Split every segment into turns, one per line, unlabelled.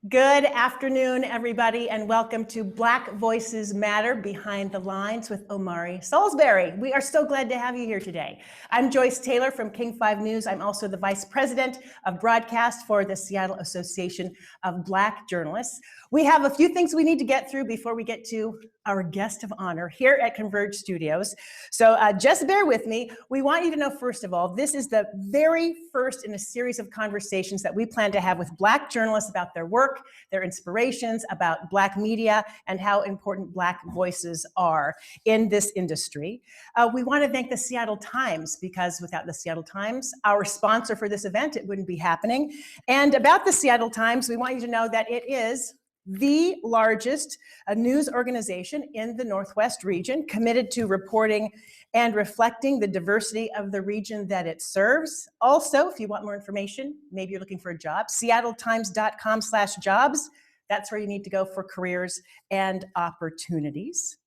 Good afternoon, everybody, and welcome to Black Voices Matter Behind the Lines with Omari Salisbury. We are so glad to have you here today. I'm Joyce Taylor from King 5 News. I'm also the Vice President of Broadcast for the Seattle Association of Black Journalists. We have a few things we need to get through before we get to our guest of honor here at Converge Studios. So just bear with me. We want you to know, first of all, this is the very first in a series of conversations that we plan to have with Black journalists about their work, their inspirations, about Black media, and how important Black voices are in this industry. We want to thank the Seattle Times, because without the Seattle Times, our sponsor for this event, it wouldn't be happening. And about the Seattle Times, we want you to know that it is the largest news organization in the Northwest region, committed to reporting and reflecting the diversity of the region that it serves. Also, if you want more information, maybe you're looking for a job, seattletimes.com/jobs. That's where you need to go for careers and opportunities.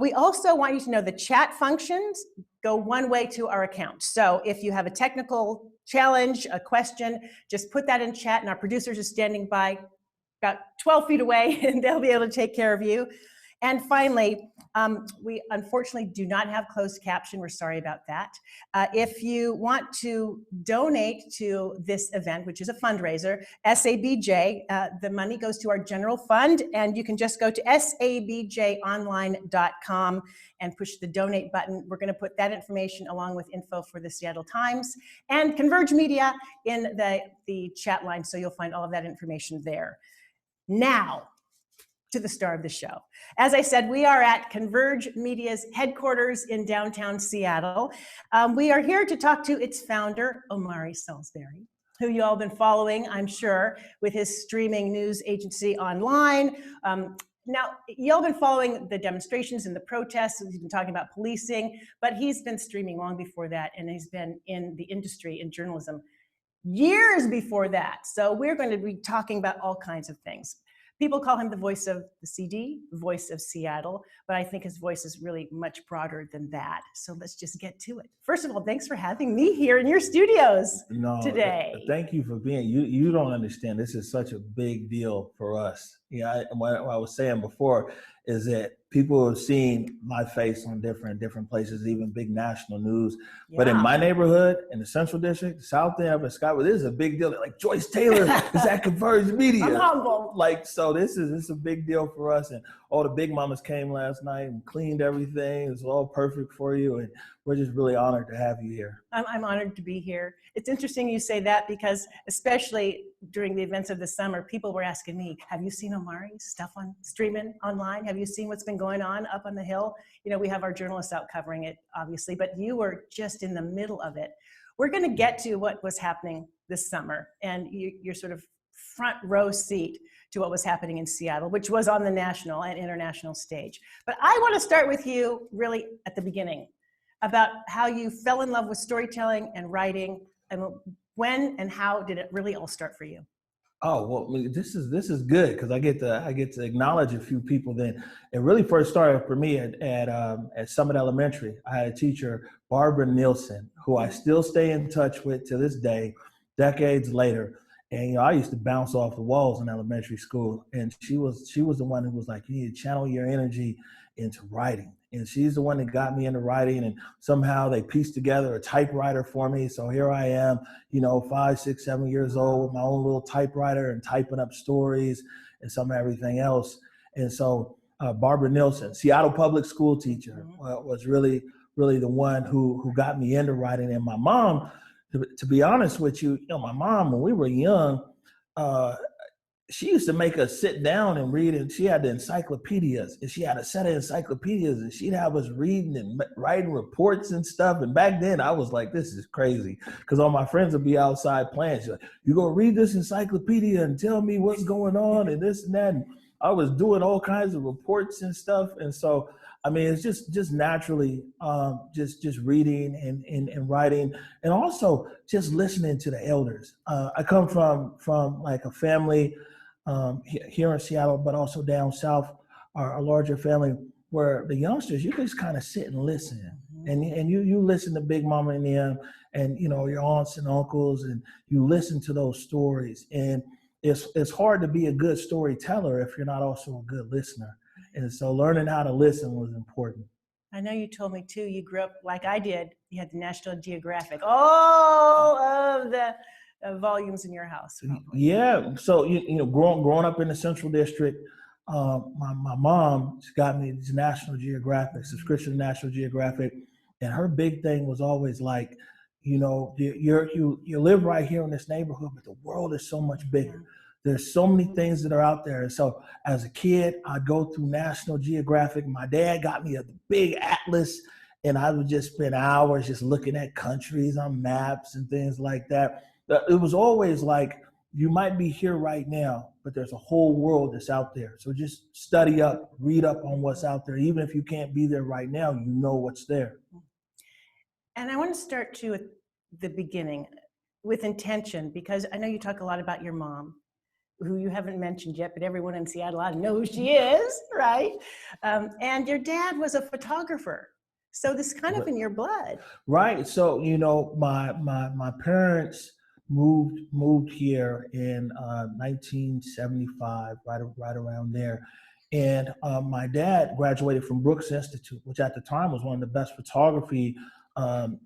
We also want you to know the chat functions go one way to our account. So if you have a technical challenge, a question, just put that in chat, and our producers are standing by about 12 feet away, and they'll be able to take care of you. And finally, we unfortunately do not have closed caption. We're sorry about that. If you want to donate to this event, which is a fundraiser, SABJ, the money goes to our general fund, and you can just go to sabjonline.com and push the donate button. We're going to put that information along with info for the Seattle Times and Converge Media in the chat line, so you'll find all of that information there. Now, to the star of the show. As I said, we are at Converge Media's headquarters in downtown Seattle. We are here to talk to its founder, Omari Salisbury, who you all have been following, I'm sure, with his streaming news agency online. Now, y'all been following the demonstrations and the protests. He's been talking about policing, but he's been streaming long before that, and he's been in the industry, in journalism, years before that. So we're going to be talking about all kinds of things. People call him the voice of the CD, voice of Seattle, but I think his voice is really much broader than that. So let's just get to it. First of all, thanks for having me here in your studios today.
Thank you for being, you don't understand, this is such a big deal for us. Yeah, what I was saying before is that people have seen my face on different places, even big national news. Yeah. But in my neighborhood, in the Central District, South End, up in Scottsdale, this is a big deal. Like Joyce Taylor is at Converge Media.
I'm humble.
Like, so this is a big deal for us. And all the big mamas came last night and cleaned everything. It's all perfect for you. And we're just really honored to have you here.
I'm honored to be here. It's interesting you say that, because especially during the events of the summer, people were asking me, have you seen Omari's stuff on streaming online? Have you seen what's been going on up on the Hill? You know, we have our journalists out covering it, obviously, but you were just in the middle of it. We're going to get to what was happening this summer, and you're sort of front row seat to what was happening in Seattle, which was on the national and international stage. But I want to start with you really at the beginning, about how you fell in love with storytelling and writing, and when and how did it really all start for you?
Oh, well, this is good, because I get to acknowledge a few people. Then it really first started for me at Summit Elementary. I had a teacher, Barbara Nielsen, who I still stay in touch with to this day, decades later. And I used to bounce off the walls in elementary school, and she was the one who was like, you need to channel your energy into writing. And she's the one that got me into writing, and somehow they pieced together a typewriter for me. So here I am, 5, 6, 7 years old with my own little typewriter and typing up stories and some everything else. And so Barbara Nielsen, Seattle public school teacher, was really, really the one who got me into writing. And my mom, to be honest with you, my mom, when we were young, she used to make us sit down and read, and she had the encyclopedias, and she had a set of encyclopedias, and she'd have us reading and writing reports and stuff. And back then I was like, this is crazy, because all my friends would be outside playing. She's like, you gonna read this encyclopedia and tell me what's going on and this and that. And I was doing all kinds of reports and stuff. And so, I mean, it's just naturally just reading and writing, and also just listening to the elders. I come from like a family here in Seattle, but also down south, a larger family where the youngsters, you can just kind of sit and listen. And you listen to Big Mama and them, and your aunts and uncles, and you listen to those stories. And it's hard to be a good storyteller if you're not also a good listener. And so learning how to listen was important.
I know you told me too, you grew up like I did. You had the National Geographic, all of the volumes in your house. Probably.
Yeah. So, growing up in the Central District, my mom got me these National Geographic, subscription to National Geographic. And her big thing was always like, you live right here in this neighborhood, but the world is so much bigger. There's so many things that are out there. And so as a kid, I'd go through National Geographic. My dad got me a big atlas, and I would just spend hours just looking at countries on maps and things like that. It was always like, you might be here right now, but there's a whole world that's out there. So just study up, read up on what's out there. Even if you can't be there right now, you know what's there.
And I want to start too at the beginning with intention, because I know you talk a lot about your mom, who you haven't mentioned yet, but everyone in Seattle knows who she is, right? And your dad was a photographer. So this is kind of in your blood.
Right. So, my parents moved here in 1975, right around there. And my dad graduated from Brooks Institute, which at the time was one of the best photography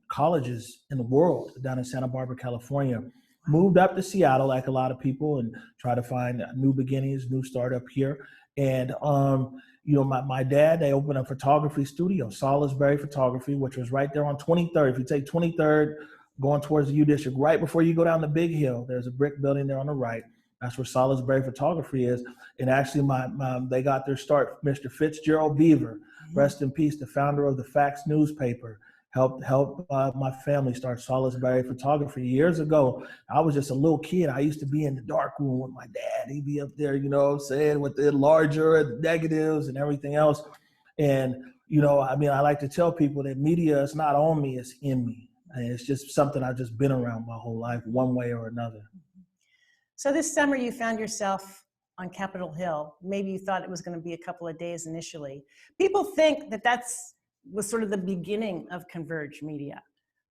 colleges in the world, down in Santa Barbara, California. Moved up to Seattle like a lot of people and try to find new beginnings, new startup here. And, my dad, they opened a photography studio, Salisbury Photography, which was right there on 23rd. If you take 23rd, going towards the U District, right before you go down the big hill, there's a brick building there on the right. That's where Salisbury Photography is. And actually, they got their start, Mr. Fitzgerald Beaver, rest in peace, the founder of the Facts newspaper, helped my family start Salisbury Photography years ago. I was just a little kid. I used to be in the dark room with my dad. He'd be up there, saying with the larger, the negatives and everything else. And, I like to tell people that media is not on me, it's in me. And it's just something I've just been around my whole life, one way or another.
So this summer you found yourself on Capitol Hill. Maybe you thought it was going to be a couple of days initially. People think that was sort of the beginning of Converge Media.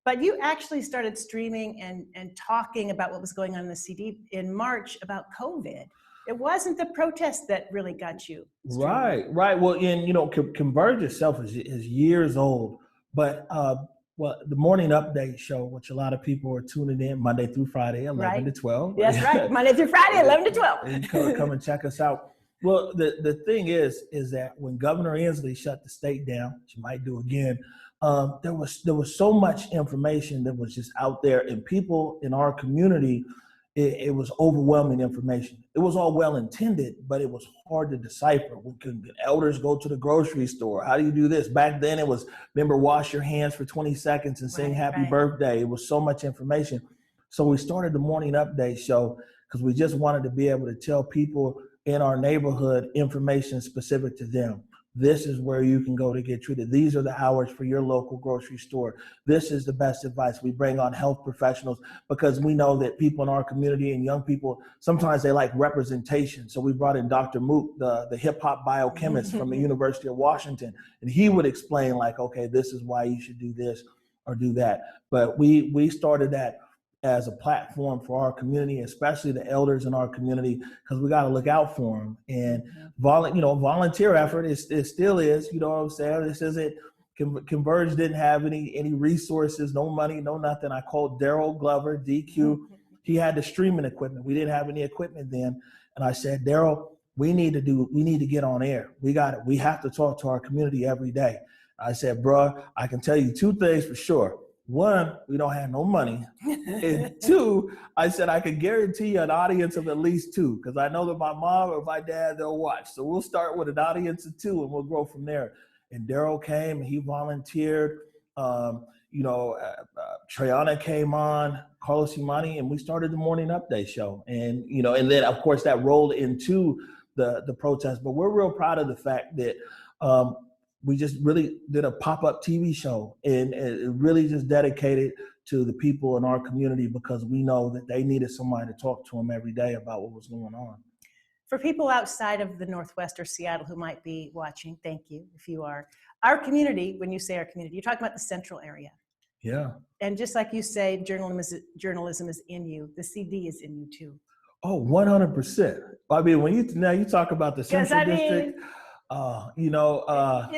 But you actually started streaming and talking about what was going on in the CD in March about COVID. It wasn't the protest that really got you streaming.
Right. Well, and Converge itself is years old, but the morning update show, which a lot of people are tuning in Monday through Friday, 11 to 12.
That's right, Monday through Friday, 11 to 12.
And come and check us out. Well, the thing is that when Governor Inslee shut the state down, she might do again, there was so much information that was just out there, and people in our community, it was overwhelming information. It was all well intended, but it was hard to decipher. Can elders go to the grocery store? How do you do this? Back then it was, remember, wash your hands for 20 seconds and sing happy birthday. It was so much information. So we started the morning update show because we just wanted to be able to tell people in our neighborhood information specific to them. This is where you can go to get treated. These are the hours for your local grocery store. This is the best advice. We bring on health professionals because we know that people in our community and young people, sometimes they like representation. So we brought in Dr. Mook, the hip hop biochemist from the University of Washington, and he would explain like, okay, this is why you should do this or do that. But we started that as a platform for our community, especially the elders in our community, because we got to look out for them. And volunteer effort it still is. You know what I'm saying? This isn't. Converge didn't have any resources, no money, no nothing. I called Daryl Glover, DQ. He had the streaming equipment. We didn't have any equipment then, and I said, Daryl, we need to get on air. We have to talk to our community every day. I said, bruh, I can tell you two things for sure. One, we don't have no money. And two, I said I could guarantee you an audience of at least two, because I know that my mom or my dad, they'll watch. So we'll start with an audience of two and we'll grow from there. And Daryl came and he volunteered. Trayana came on, Carlos Imani, and we started the morning update show. And, and then of course that rolled into the protest. But we're real proud of the fact that we just really did a pop-up TV show and it really just dedicated to the people in our community because we know that they needed somebody to talk to them every day about what was going on.
For people outside of the Northwest or Seattle who might be watching, thank you if you are. Our community, when you say our community, you're talking about the central area.
Yeah.
And just like you say, journalism is in you. The CD is in you too.
Oh, 100%. I mean, when you talk about the Central District,
you are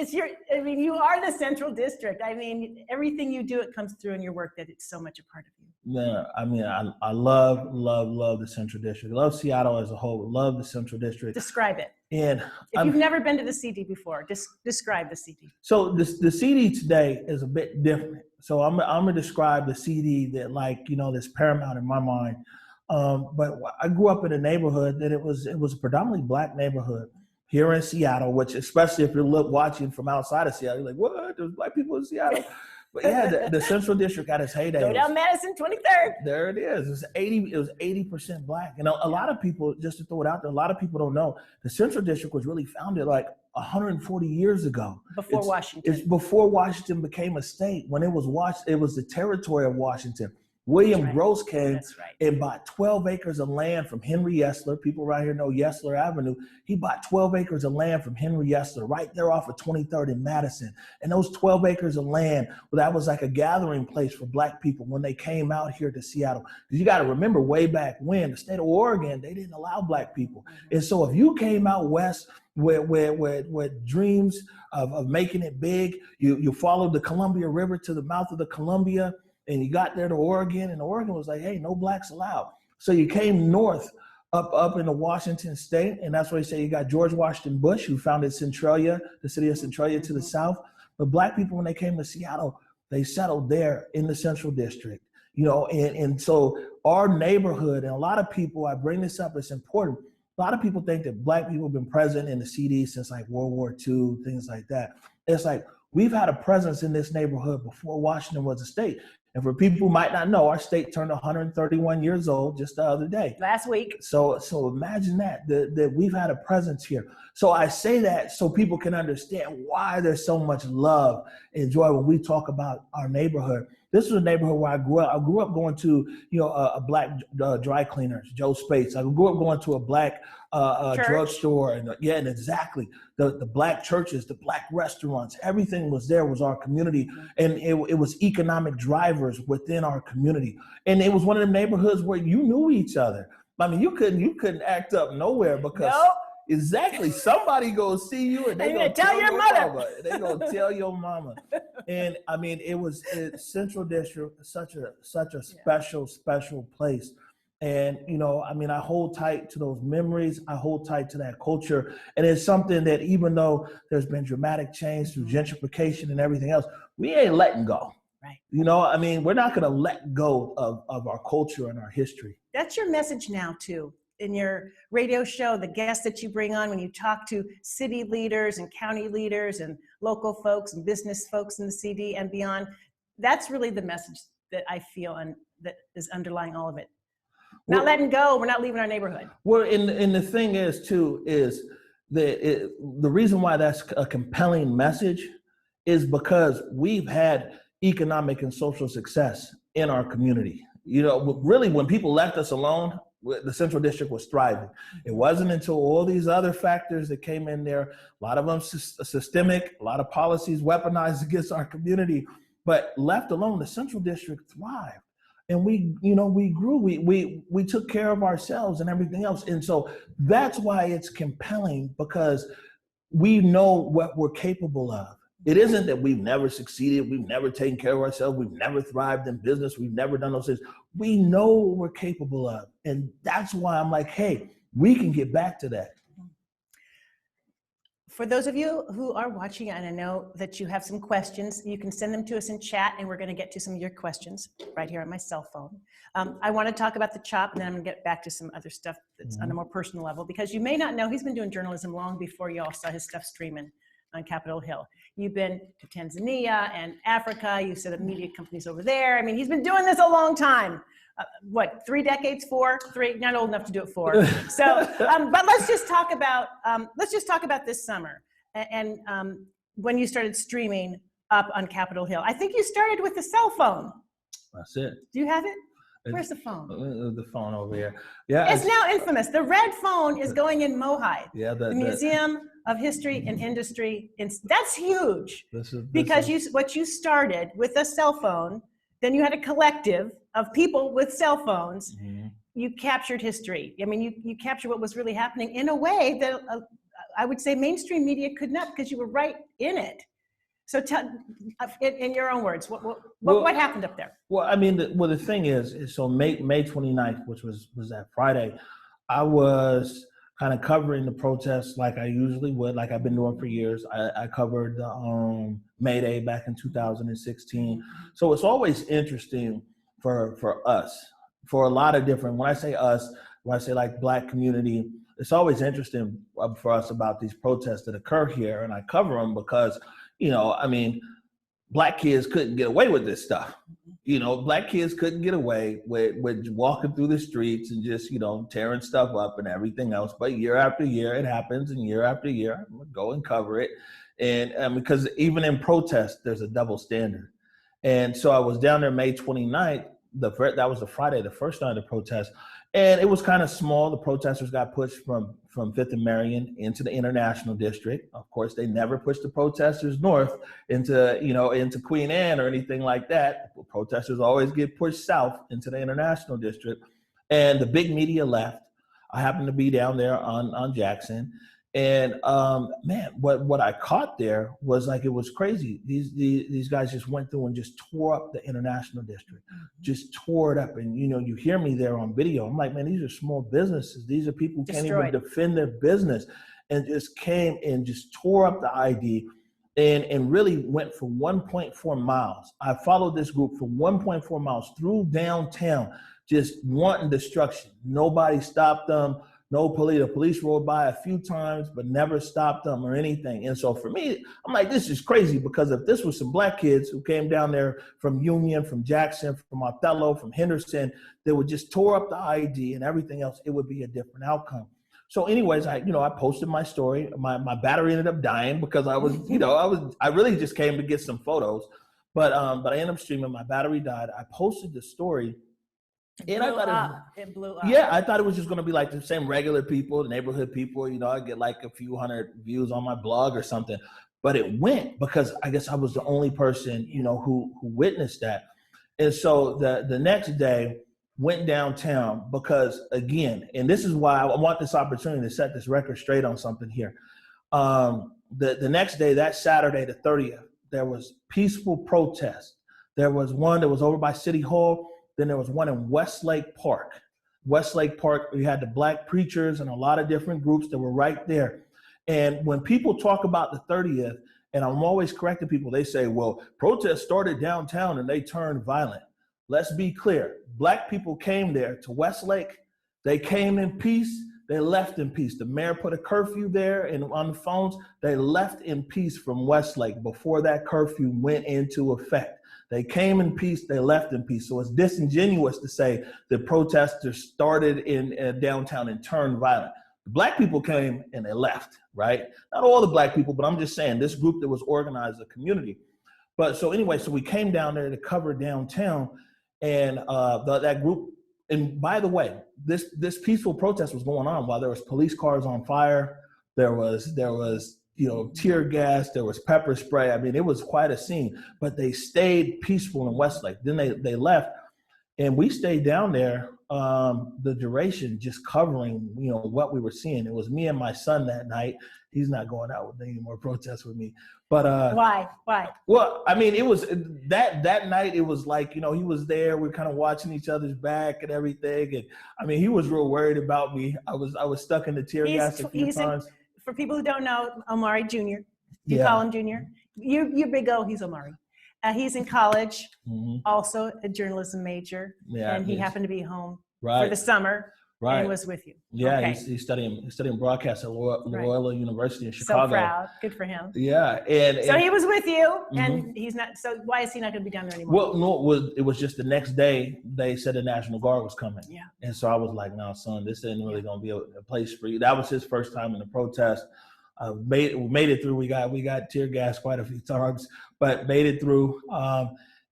the Central District. I mean, everything you do, it comes through in your work that it's so much a part of you.
Yeah, I mean, I love the Central District. Love Seattle as a whole. Love the Central District.
Describe it.
And
if you've never been to the CD before, describe the CD.
So the CD today is a bit different. So I'm gonna describe the CD that, like, that's paramount in my mind. But I grew up in a neighborhood that it was a predominantly Black neighborhood here in Seattle, which, especially if you're watching from outside of Seattle, you're like, what? There's Black people in Seattle. But yeah, the Central District got its heyday.
Go down Madison 23rd.
There it is. It was 80% Black. And a lot of people, just to throw it out there, a lot of people don't know the Central District was really founded like 140 years ago.
Before Washington.
It's before Washington became a state. When it was the territory of Washington. William Gross came and bought 12 acres of land from Henry Yesler. People around here know Yesler Avenue. He bought 12 acres of land from Henry Yesler right there off of 23rd in Madison. And those 12 acres of land, well, that was like a gathering place for Black people when they came out here to Seattle. Because you got to remember, way back when, the state of Oregon, they didn't allow Black people. And so if you came out west with dreams of making it big, you followed the Columbia River to the mouth of the Columbia, and you got there to Oregon, and Oregon was like, hey, no Blacks allowed. So you came north up into Washington state, and that's why you say you got George Washington Bush, who founded Centralia, the city of Centralia to the south. But Black people, when they came to Seattle, they settled there in the Central District, and so our neighborhood, and a lot of people, I bring this up, it's important. A lot of people think that Black people have been present in the CD since like World War II, things like that. It's like, we've had a presence in this neighborhood before Washington was a state. And for people who might not know, our state turned 131 years old just the other day.
Last week.
So imagine that we've had a presence here. So I say that so people can understand why there's so much love and joy when we talk about our neighborhood. This was a neighborhood where I grew up. I grew up going to, a Black dry cleaners, Joe Spates. I grew up going to a Black drugstore, and exactly. The Black churches, the Black restaurants, everything was there, was our community. And it was economic drivers within our community. And it was one of the neighborhoods where you knew each other. I mean, you couldn't act up nowhere because exactly, somebody go see you and they gonna tell your mother. They gonna tell your mama. And I mean, Central District, such a special place. And, I hold tight to those memories. I hold tight to that culture. And it's something that, even though there's been dramatic change through gentrification and everything else, we ain't letting go.
Right.
We're not going to let go of our culture and our history.
That's your message now, too. In your radio show, the guests that you bring on, when you talk to city leaders and county leaders and local folks and business folks in the CD and beyond, that's really the message that I feel and that is underlying all of it. Not letting go. We're not leaving our neighborhood. Well,
and the thing is, too, is that the reason why that's a compelling message is because we've had economic and social success in our community. Really, when people left us alone, the Central District was thriving. It wasn't until all these other factors that came in there, a lot of them systemic, a lot of policies weaponized against our community, but left alone, the Central District thrived. And we grew, we took care of ourselves and everything else. And so that's why it's compelling, because we know what we're capable of. It isn't that we've never succeeded, we've never taken care of ourselves, we've never thrived in business, we've never done those things. We know what we're capable of. And that's why I'm like, hey, we can get back to that.
For those of you who are watching, and I know that you have some questions, you can send them to us in chat, and we're going to get to some of your questions right here on my cell phone. I want to talk about the CHOP, and then I'm going to get back to some other stuff that's on a more personal level, because you may not know, he's been doing journalism long before you all saw his stuff streaming on Capitol Hill. You've been to Tanzania and Africa. You set up media companies over there. I mean, he's been doing this a long time. 3 decades, 4, 3, not old enough to do it 4. So, but let's just talk about this summer and when you started streaming up on Capitol Hill. I think you started with a cell phone.
That's it.
Do you have it? Where's the phone?
The phone over here. Yeah.
It's now infamous. The red phone is going in Mohai.
Yeah.
The Museum of History and Industry. That's huge. Because what you started with a cell phone, then you had a collective of people with cell phones, you captured history. I mean, you captured what was really happening in a way that I would say mainstream media could not, because you were right in it. So tell, in your own words, what happened up there?
Well, I mean, the thing is so May 29th, which was that Friday, I was kind of covering the protests like I usually would, like I've been doing for years. I covered the May Day back in 2016. So it's always interesting for us, for a lot of different, when I say us, when I say like Black community, it's always interesting for us about these protests that occur here. And I cover them because, I mean, Black kids couldn't get away with this stuff. Black kids couldn't get away with walking through the streets and just, tearing stuff up and everything else. But year after year, it happens. And year after year, I'm gonna go and cover it. And because even in protest, there's a double standard. And so I was down there May 29th. That was the Friday, the first night of the protest. And it was kind of small. The protesters got pushed from 5th and Marion into the International District. Of course, they never pushed the protesters north into Queen Anne or anything like that. The protesters always get pushed south into the International District. And the big media left. I happened to be down there on Jackson. And man, what I caught there was like, it was crazy. These guys just went through and just tore up the International District, just tore it up. And you hear me there on video. I'm like, man, these are small businesses. These are people who can't even defend their business, and just came and just tore up the ID and really went for 1.4 miles. I followed this group for 1.4 miles through downtown, just wanting destruction. Nobody stopped them. No police. The police rode by a few times, but never stopped them or anything. And so for me, I'm like, this is crazy, because if this was some Black kids who came down there from Union, from Jackson, from Othello, from Henderson, they would just tore up the ID and everything else, it would be a different outcome. So anyways, I posted my story. My battery ended up dying because I really just came to get some photos, but I ended up streaming. My battery died. I posted the story. And I thought
it blew up.
Yeah, I thought it was just going to be like the same regular people, neighborhood people. I get like a few hundred views on my blog or something. But it went because I guess I was the only person, who witnessed that. And so the next day went downtown because, again, and this is why I want this opportunity to set this record straight on something here. The next day, that Saturday, the 30th, there was peaceful protest. There was one that was over by City Hall. Then there was one in Westlake Park. Westlake Park, we had the Black preachers and a lot of different groups that were right there. And when people talk about the 30th, and I'm always correcting people, they say, well, protests started downtown and they turned violent. Let's be clear. Black people came there to Westlake. They came in peace. They left in peace. The mayor put a curfew there, and on the phones, they left in peace from Westlake before that curfew went into effect. They came in peace, they left in peace. So it's disingenuous to say the protesters started in downtown and turned violent. The Black people came and they left, right? Not all the Black people, but I'm just saying this group that was organized, a community. But so anyway, so we came down there to cover downtown, and that group, and by the way, this peaceful protest was going on while there was police cars on fire. There was tear gas, there was pepper spray. I mean, it was quite a scene, but they stayed peaceful in Westlake. Then they left, and we stayed down there the duration, just covering, what we were seeing. It was me and my son that night. He's not going out with any more protests with me. But
why?
Well, I mean, it was that night. It was like, he was there. We're kind of watching each other's back and everything. And I mean, he was real worried about me. I was stuck in the tear gas a few times.
For people who don't know, Omari Jr., you call him Junior? You big O, he's Omari. He's in college, also a journalism major, and he happened to be home for the summer and was with you.
Yeah,
okay.
he's studying broadcast at Loyola University in Chicago.
So proud, good for him.
Yeah, and
so he was with you, and he's not. So why is he not going to be down there anymore?
Well, no, it was just the next day they said the National Guard was coming.
Yeah,
and so I was like, no, son, this isn't really going to be a place for you. That was his first time in the protest. We made it through. We got tear gas quite a few times, but made it through.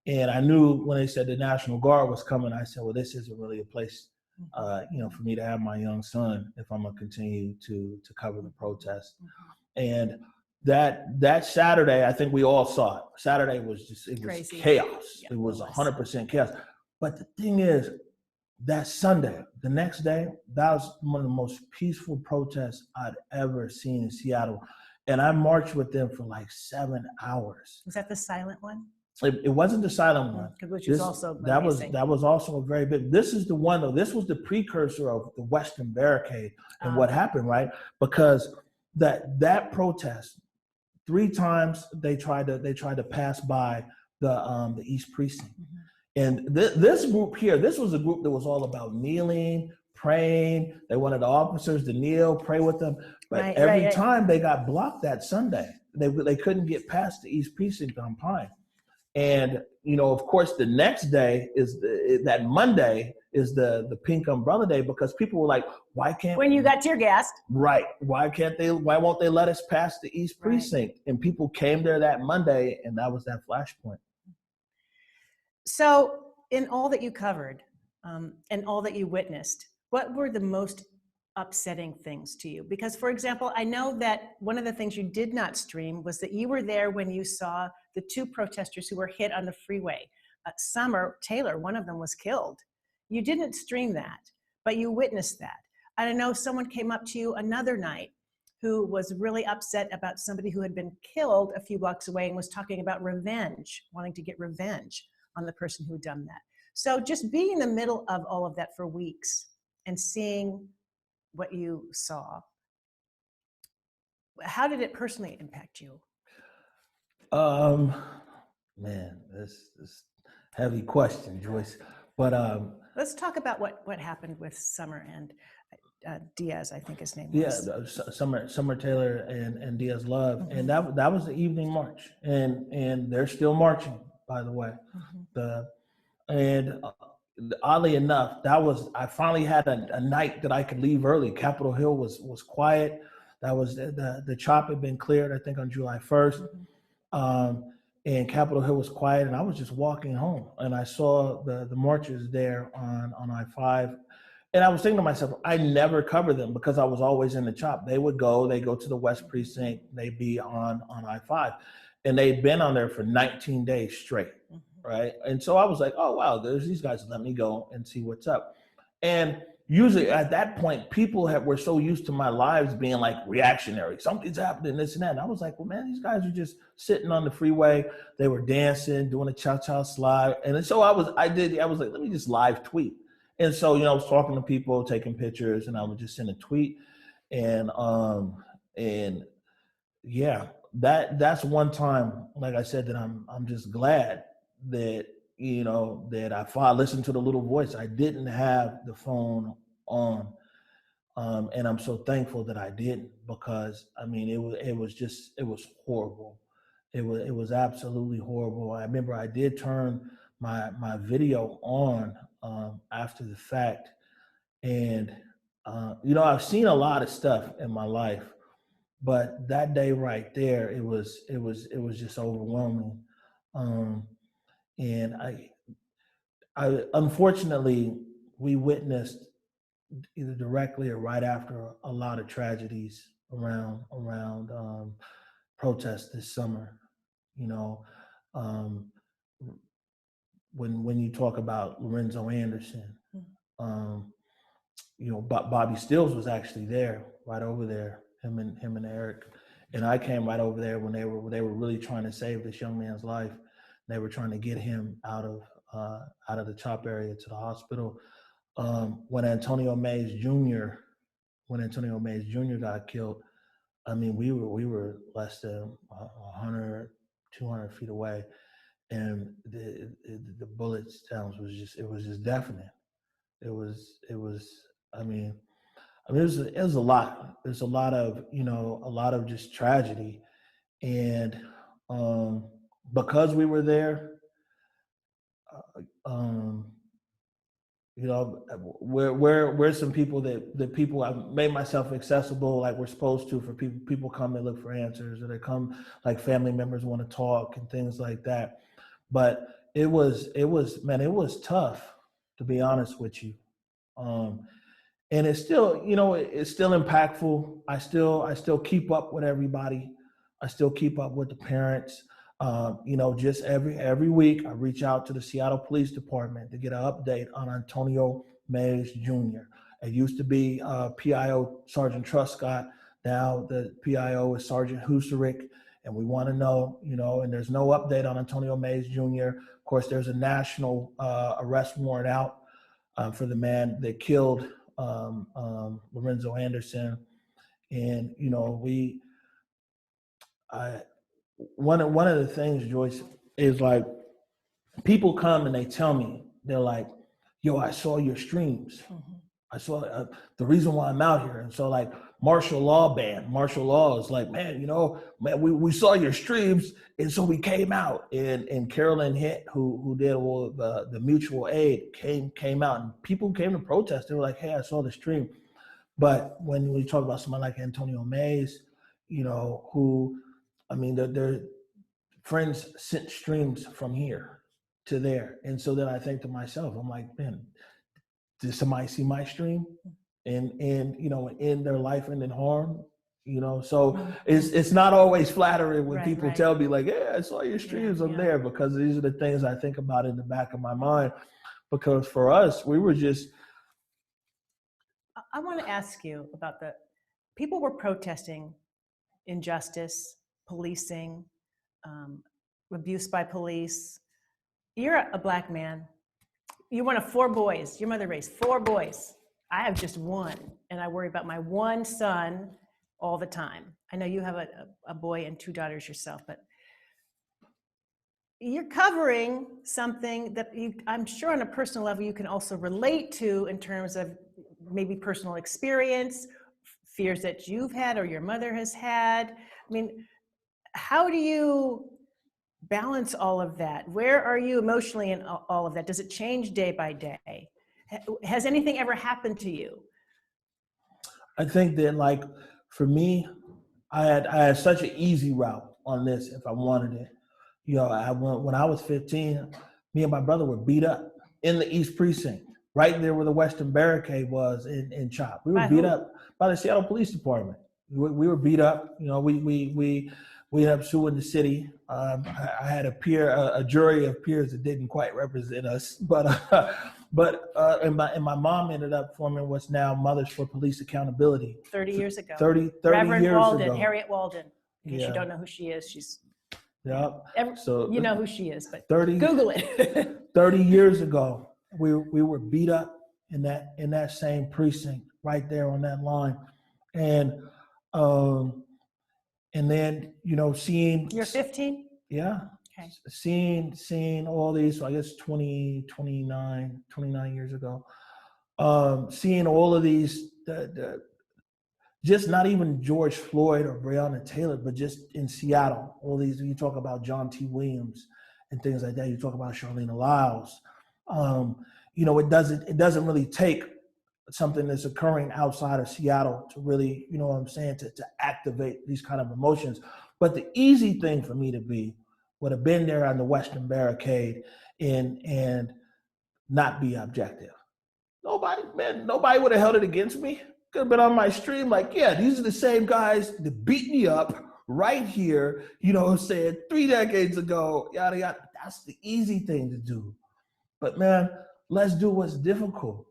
And I knew when they said the National Guard was coming, I said, well, this isn't really a place, for me to have my young son if I'm gonna continue to cover the protest. And that Saturday, I think we all saw it. Saturday was just, it was chaos. Yeah, it was 100% chaos. But the thing is, that Sunday, the next day, that was one of the most peaceful protests I'd ever seen in Seattle. And I marched with them for like 7 hours.
Was that the silent one?
It wasn't the silent one.
Which was also amazing.
That was also a very big. This is the one though. This was the precursor of the Western Barricade and what happened, right? Because that protest, 3 times they tried to pass by the East Precinct. And this group here, this was a group that was all about kneeling, praying. They wanted the officers to kneel, pray with them. But every time they got blocked that Sunday, they couldn't get past the East Precinct on Pine. And, you know, of course, the next day that Monday is the Pink Umbrella Day, because people were like, why can't
when you got tear gassed.
Right. Why won't they let us pass the East Precinct? And people came there that Monday, and that was that flashpoint.
So in all that you covered and all that you witnessed, what were the most upsetting things to you? Because, for example, I know that one of the things you did not stream was that you were there when you saw the 2 protesters who were hit on the freeway. Summer Taylor, one of them, was killed. You didn't stream that, but you witnessed that. And I know someone came up to you another night who was really upset about somebody who had been killed a few blocks away and was talking about revenge, wanting to get revenge on the person who had done that. So just being in the middle of all of that for weeks and seeing what you saw, how did it personally impact you?
Man, this heavy question, Joyce. But
let's talk about what happened with Summer and Diaz, I think his name
was.
Yeah,
Summer Taylor and Diaz Love, and that was the evening march, and they're still marching, by the way. Oddly enough, I finally had a night that I could leave early. Capitol Hill was quiet. That was the chop had been cleared, I think, on July 1st. And Capitol Hill was quiet, and I was just walking home, and I saw the marchers there on I-5. And I was thinking to myself, I never covered them because I was always in the chop. They go to the West Precinct, they'd be on I-5. And they'd been on there for 19 days straight, right? And so I was like, oh, wow, there's these guys, let me go and see what's up. And usually at that point, people were so used to my lives being like reactionary. Something's happening, this and that. And I was like, well, man, these guys are just sitting on the freeway. They were dancing, doing a cha-cha slide. And so I was like, let me just live tweet. And so, you know, I was talking to people, taking pictures, and I would just send a tweet. And yeah, that's one time, like I said, that I'm just glad that, you know, that I listened to the little voice. I didn't have the phone on. And I'm so thankful that I didn't, because I mean, it was horrible. It was absolutely horrible. I remember I did turn my video on after the fact. And, you know, I've seen a lot of stuff in my life, but that day right there, it was just overwhelming. And I unfortunately, we witnessed either directly or right after a lot of tragedies around protests this summer. You know, when you talk about Lorenzo Anderson, you know, Bobby Stills was actually there, right over there, him and Eric, and I came right over there when they were really trying to save this young man's life. They were trying to get him out of the chop area to the hospital. When Antonio Mays Jr. got killed, I mean, we were less than 100, 200 feet away, and the bullet sounds was just deafening. It was I mean it was a lot. There's a lot of just tragedy, and because we were there, you know, we're some people that people, I've made myself accessible like we're supposed to, for people come and look for answers, or they come like family members want to talk and things like that. But it was tough, to be honest with you. And it's still, you know, it's still impactful. I still keep up with everybody. I still keep up with the parents. You know, just every week I reach out to the Seattle Police Department to get an update on Antonio Mays Jr. It used to be PIO Sergeant Truscott. Now the PIO is Sergeant Husarick. And we want to know, and there's no update on Antonio Mays Jr. Of course, there's a national arrest warrant out for the man that killed Lorenzo Anderson. And, one of the things, Joyce, is like people come and they tell me, they're like, yo, I saw your streams. Mm-hmm. I saw the reason why I'm out here. And so like martial law is like, man, we saw your streams. And so we came out and Carolyn Hitt, who did all the mutual aid came out, and people came to protest. They were like, hey, I saw the stream. But when we talk about somebody like Antonio Mays, their friends sent streams from here to there. And so then I think to myself, I'm like, man, did somebody see my stream and end their life and in harm? So it's not always flattering when people tell me like, yeah, I saw your streams up there, because these are the things I think about in the back of my mind. Because for us, we were just.
I want to ask you about people were protesting injustice, policing, abuse by police. You're a Black man. You're one of 4 boys. Your mother raised 4 boys. I have just 1, and I worry about my 1 son all the time. I know you have a boy and 2 daughters yourself, but you're covering something that I'm sure on a personal level you can also relate to in terms of maybe personal experience, fears that you've had or your mother has had. I mean, how do you balance all of that? Where are you emotionally in all of that? Does it change day by day? Has anything ever happened to you?
I think that, like, for me, I had such an easy route on this if I wanted it. When I was 15, me and my brother were beat up in the East Precinct, right there where the Western Barricade was in CHOP. We were beat up by the Seattle Police Department. We were beat up. We ended up suing the city. I had a jury of peers that didn't quite represent us, but my mom ended up forming what's now Mothers for Police Accountability.
30 years ago.
30
Reverend
years
Walden,
ago.
Harriet Walden. In case you don't know who she is, she's.
Yep.
You know who she is, but
30,
Google it.
30 years ago, we were beat up in that same precinct right there on that line, and then seeing.
You're 15?
Yeah. Okay. Seeing all these, so I guess 29 years ago, seeing all of these, just not even George Floyd or Breonna Taylor, but just in Seattle, all these, you talk about John T. Williams and things like that. You talk about Charlene Lyles. It doesn't really take something that's occurring outside of Seattle to really, to activate these kind of emotions. But the easy thing for me to be would have been there on the Western Barricade and not be objective. Nobody would have held it against me. Could have been on my stream like, yeah, these are the same guys that beat me up right here, saying 3 decades ago, yada, yada. That's the easy thing to do. But man, let's do what's difficult.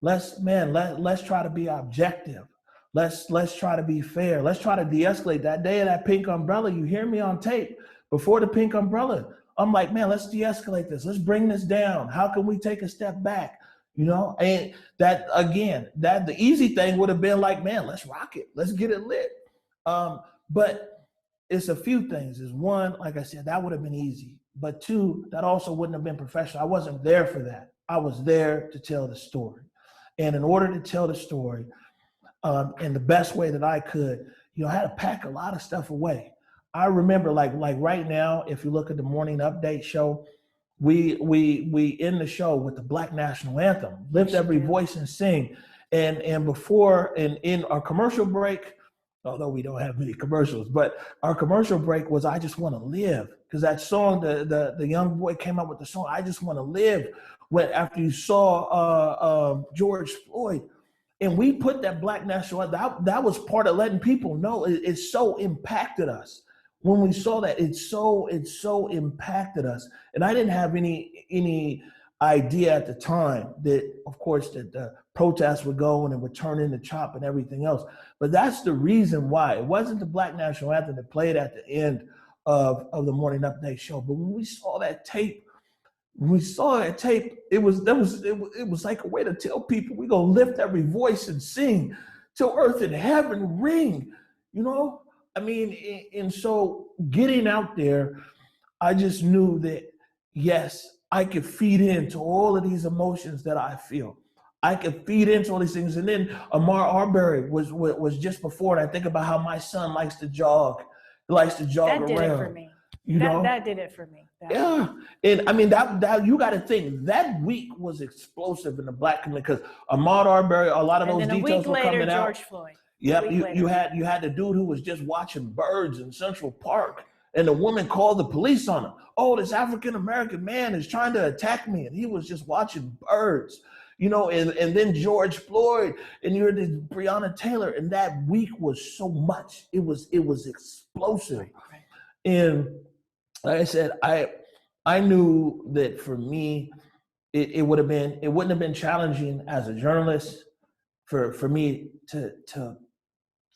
Let's try to be objective. Let's try to be fair. Let's try to de-escalate. That day of that pink umbrella, you hear me on tape, before the pink umbrella, I'm like, man, let's de-escalate this. Let's bring this down. How can we take a step back? And that, again, the easy thing would have been like, man, let's rock it. Let's get it lit. But it's a few things. Is one, like I said, that would have been easy. But 2, that also wouldn't have been professional. I wasn't there for that. I was there to tell the story. And in order to tell the story, in the best way that I could, I had to pack a lot of stuff away. I remember like right now, if you look at the morning update show, we end the show with the Black National Anthem, Lift Every Voice and Sing. And before, and in our commercial break, although we don't have many commercials, but our commercial break was I Just Want to Live. Because that song, the young boy came up with the song, I Just Want to Live, after you saw George Floyd. And we put that Black National Anthem, that was part of letting people know it so impacted us. When we saw that, it so impacted us. And I didn't have any idea at the time that, of course, that the protests would go and it would turn into CHOP and everything else. But that's the reason why. It wasn't the Black National Anthem that played at the end of the Morning Update show. But when we saw that tape, it was like a way to tell people we gonna lift every voice and sing till earth and heaven ring, you know? I mean, and so getting out there, I just knew that, yes, I could feed into all of these emotions that I feel. I could feed into all these things. And then Omari was just before, and I think about how my son likes to jog
that
around.
Did it for me.
You know?
That did it for me.
Yeah. And I mean, that you got to think, that week was explosive in the Black community because Ahmaud Arbery, a lot of those details were coming out.
George Floyd.
Yep, you had the dude who was just watching birds in Central Park, and the woman called the police on him. Oh, this African American man is trying to attack me, and he was just watching birds, you know. And then George Floyd, and you heard this Breonna Taylor, and that week was so much. It was explosive,
Right.
and like I said, I knew that for me, it wouldn't have been challenging as a journalist for me to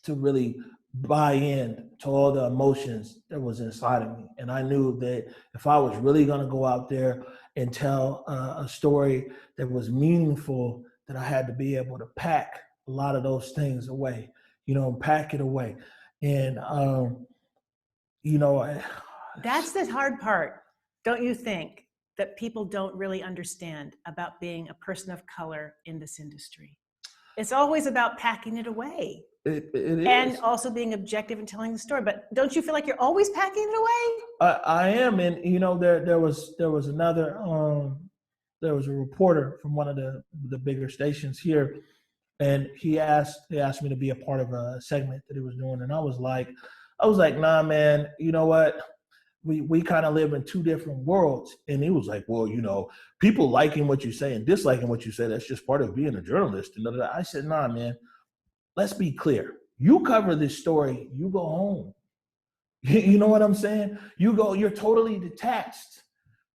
really buy in to all the emotions that was inside of me. And I knew that if I was really going to go out there and tell a story that was meaningful, that I had to be able to pack a lot of those things away, you know, pack it away. And, you know,
that's the hard part, don't you think, that people don't really understand about being a person of color in this industry? It's always about packing it away.
It is.
And also being objective and telling the story. But don't you feel like you're always packing it away?
I am. And, you know, there was another, there was a reporter from one of the bigger stations here, and he asked me to be a part of a segment that he was doing. And I was like, nah, man, you know what? We kind of live in two different worlds. And he was like, well, you know, people liking what you say and disliking what you say, that's just part of being a journalist. And I said, nah, man, let's be clear. You cover this story, you go home. You know what I'm saying? You're totally detached.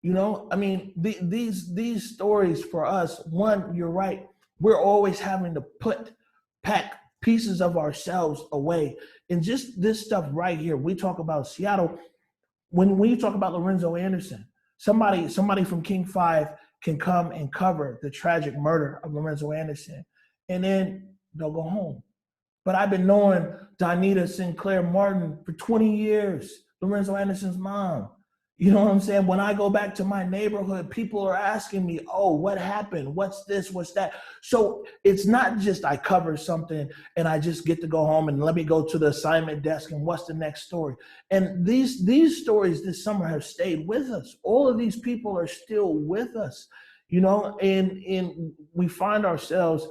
You know, I mean, these stories for us, one, you're right. We're always having to pack pieces of ourselves away. And just this stuff right here, we talk about Seattle. When we talk about Lorenzo Anderson, somebody from King 5 can come and cover the tragic murder of Lorenzo Anderson, and then they'll go home. But I've been knowing Donita Sinclair Martin for 20 years, Lorenzo Anderson's mom. You know what I'm saying? When I go back to my neighborhood, people are asking me, oh, what happened? What's this? What's that? So it's not just I cover something and I just get to go home and let me go to the assignment desk and what's the next story? And these stories this summer have stayed with us. All of these people are still with us, you know, and we find ourselves,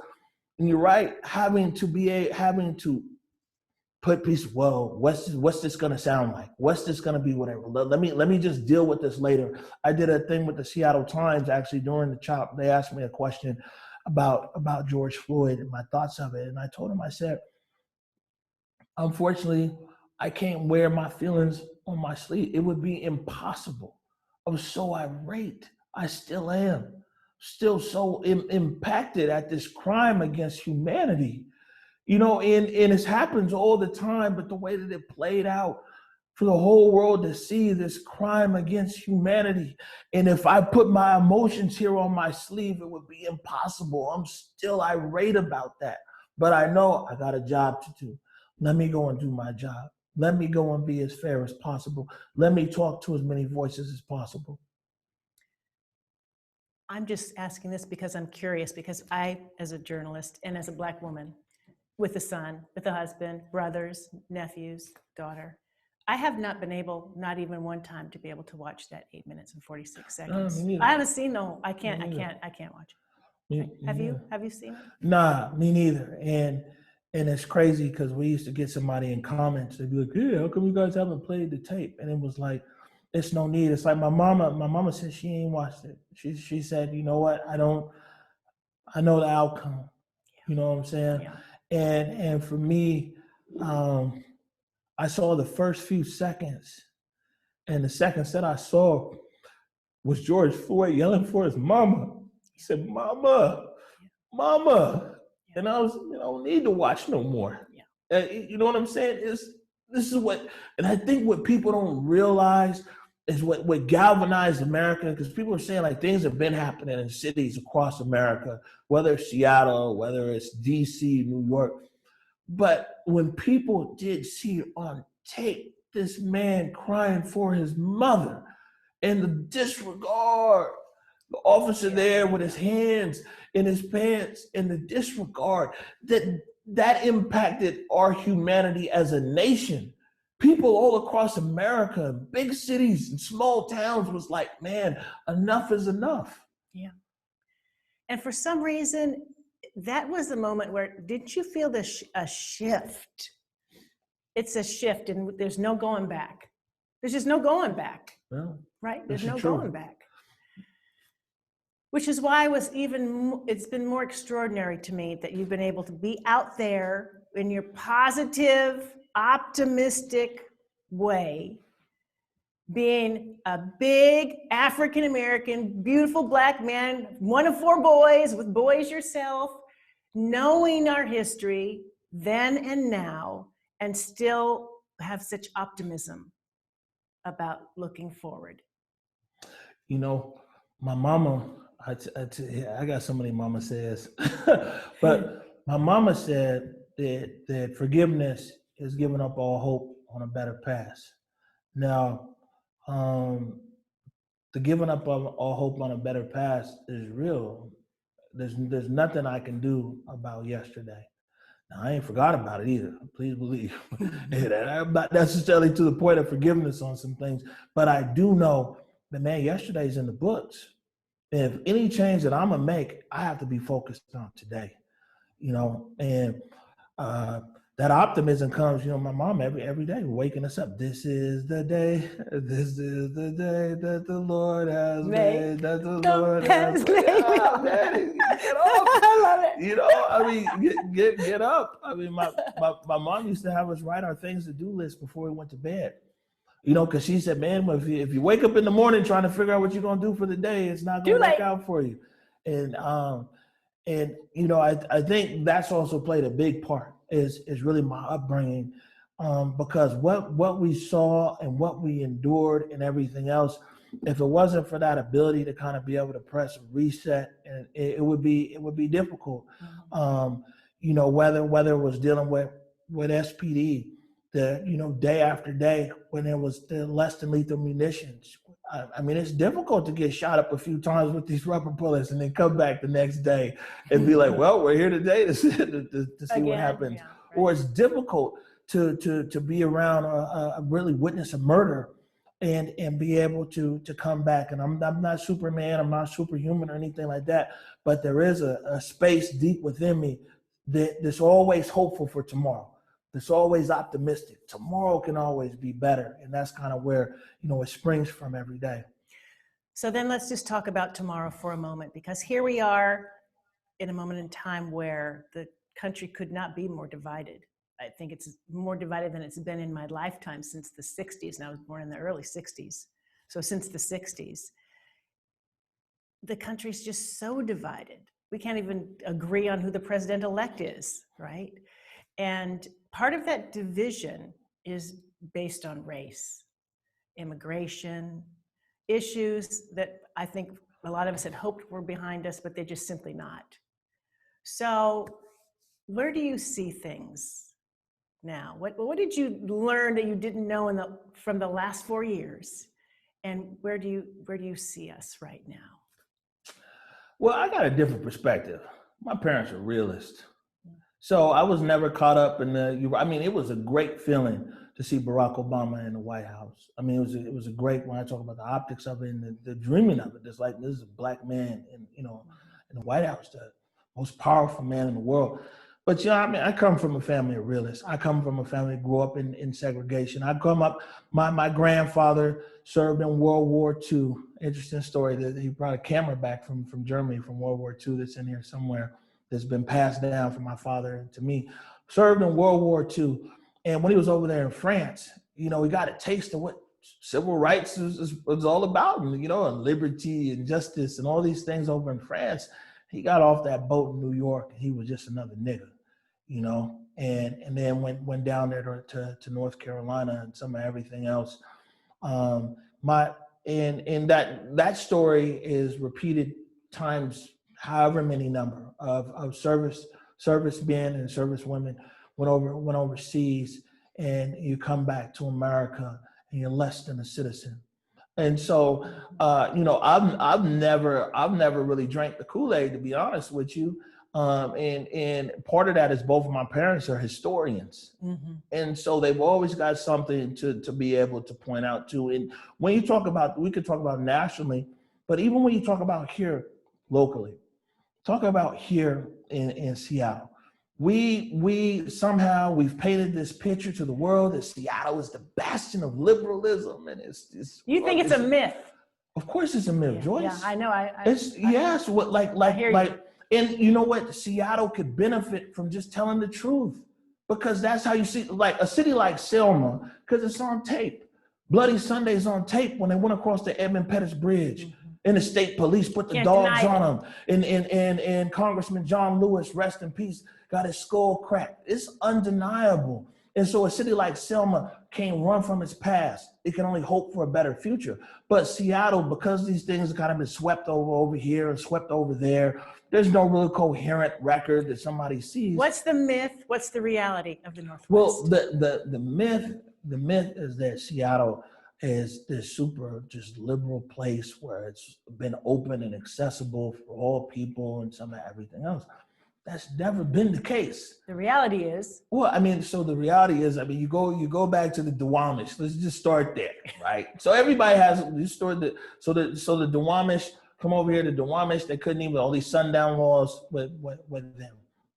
and you're right, having to put pieces. Well, what's this gonna sound like? What's this gonna be? Whatever. Let me just deal with this later. I did a thing with the Seattle Times actually during the CHOP. They asked me a question about George Floyd and my thoughts of it, and I told them, I said, unfortunately, I can't wear my feelings on my sleeve. It would be impossible. I was so irate. I still am. Still so impacted at this crime against humanity. You know, and it happens all the time, but the way that it played out for the whole world to see this crime against humanity. And if I put my emotions here on my sleeve, it would be impossible. I'm still irate about that. But I know I got a job to do. Let me go and do my job. Let me go and be as fair as possible. Let me talk to as many voices as possible.
I'm just asking this because I'm curious, because I, as a journalist and as a Black woman, with a son, with a husband, brothers, nephews, daughter, I have not been able, not even one time, to be able to watch that 8 minutes and 46 seconds. I haven't seen I can't watch it. Have you seen it?
Nah, me neither. And it's crazy because we used to get somebody in comments, they'd be like, yeah, how come you guys haven't played the tape? And it was like, it's no need. It's like my mama said she ain't watched it. She said, you know what, I know the outcome. You know what I'm saying?
Yeah.
And for me, I saw the first few seconds, and the seconds that I saw, was George Floyd yelling for his mama. He said, "Mama, mama." And I was, I don't need to watch no more. You know what I'm saying? This is what, and I think what people don't realize is what galvanized America, because people are saying like things have been happening in cities across America, whether it's Seattle, whether it's DC, New York. But when people did see on tape this man crying for his mother and the disregard, the officer there with his hands in his pants and the disregard, that impacted our humanity as a nation. People all across America, big cities and small towns was like, man, enough is enough.
Yeah. And for some reason, that was the moment where, didn't you feel a shift? It's a shift and there's no going back. There's just no going back, right? There's no going back. Which is why it's been more extraordinary to me that you've been able to be out there in your positive, optimistic way, being a big African-American, beautiful Black man, one of 4 boys, with boys yourself, knowing our history then and now, and still have such optimism about looking forward.
You know, my mama, I got so many mama says, but my mama said that forgiveness is giving up all hope on a better past. Now, the giving up of all hope on a better past is real. There's nothing I can do about yesterday. Now, I ain't forgot about it either. Please believe. And I'm not necessarily to the point of forgiveness on some things, but I do know that, man, yesterday's in the books. And if any change that I'm gonna make, I have to be focused on today, and that optimism comes, my mom every day waking us up. This is the day that the Lord has made, that the Lord has made. Oh, man, get up.
I love it.
Get up. I mean, my mom used to have us write our things to do list before we went to bed. Because she said, man, if you wake up in the morning trying to figure out what you're gonna do for the day, it's not gonna work out for you. And I think that's also played a big part. Is really my upbringing, because what we saw and what we endured and everything else, if it wasn't for that ability to kind of be able to press reset, and it would be difficult. Whether it was dealing with SPD, day after day when there was the less than lethal munitions. I mean, it's difficult to get shot up a few times with these rubber bullets and then come back the next day and be like, well, we're here today to see what happens. Yeah, right. Or it's difficult to be around really witness a murder and be able to come back. And I'm not Superman, I'm not superhuman or anything like that, but there is a space deep within me that's always hopeful for tomorrow. It's always optimistic. Tomorrow can always be better. And that's kind of where, it springs from every day.
So then let's just talk about tomorrow for a moment, because here we are in a moment in time where the country could not be more divided. I think it's more divided than it's been in my lifetime since the 60s. And I was born in the early 60s. So since the 60s, the country's just so divided. We can't even agree on who the president-elect is, right? And part of that division is based on race, immigration, issues that I think a lot of us had hoped were behind us, but they're just simply not. So where do you see things now? What did you learn that you didn't know from the last 4 years? And where do you see us right now?
Well, I got a different perspective. My parents are realists. So I was never caught up in it was a great feeling to see Barack Obama in the White House. I mean, it was a great, when I talk about the optics of it and the dreaming of it, it's like, this is a Black man in the White House, the most powerful man in the world. But I come from a family of realists. I come from a family that grew up in segregation. My grandfather served in World War II. Interesting story that he brought a camera back from Germany from World War II that's in here somewhere, that's been passed down from my father to me. Served in World War II. And when he was over there in France, he got a taste of what civil rights was all about, and liberty and justice and all these things over in France. He got off that boat in New York, and he was just another nigga, and then went down there to North Carolina and some of everything else. And that story is repeated times however many number of servicemen and servicewomen went overseas, and you come back to America and you're less than a citizen. And so, I've never really drank the Kool-Aid, to be honest with you. And part of that is both of my parents are historians. Mm-hmm. And so they've always got something to be able to point out to. And when you talk about, we could talk about nationally, but even when you talk about here locally, talk about here in Seattle, we somehow we've painted this picture to the world that Seattle is the bastion of liberalism, and it's
you think it's a myth.
Of course it's a myth,
yeah,
Joyce.
Yeah, I know.
Yes, what like. And you know what? Seattle could benefit from just telling the truth, because that's how you see, like a city like Selma, because it's on tape. Bloody Sunday's on tape when they went across the Edmund Pettus Bridge, mm-hmm. and the state police put the dogs on them, and Congressman John Lewis, rest in peace, got his skull cracked. It's undeniable. And so a city like Selma can't run from its past. It can only hope for a better future. But Seattle, because these things have kind of been swept over here and swept over there, there's no real coherent record that somebody sees.
What's the myth? What's the reality of the Northwest?
Well, the myth is that Seattle is this super just liberal place where it's been open and accessible for all people and some of everything else. That's never been the case.
The reality is?
Well, the reality is, you go back to the Duwamish. Let's just start there, right? So everybody has this story. So the Duwamish come over here. The Duwamish, they couldn't even, all these sundown laws with them,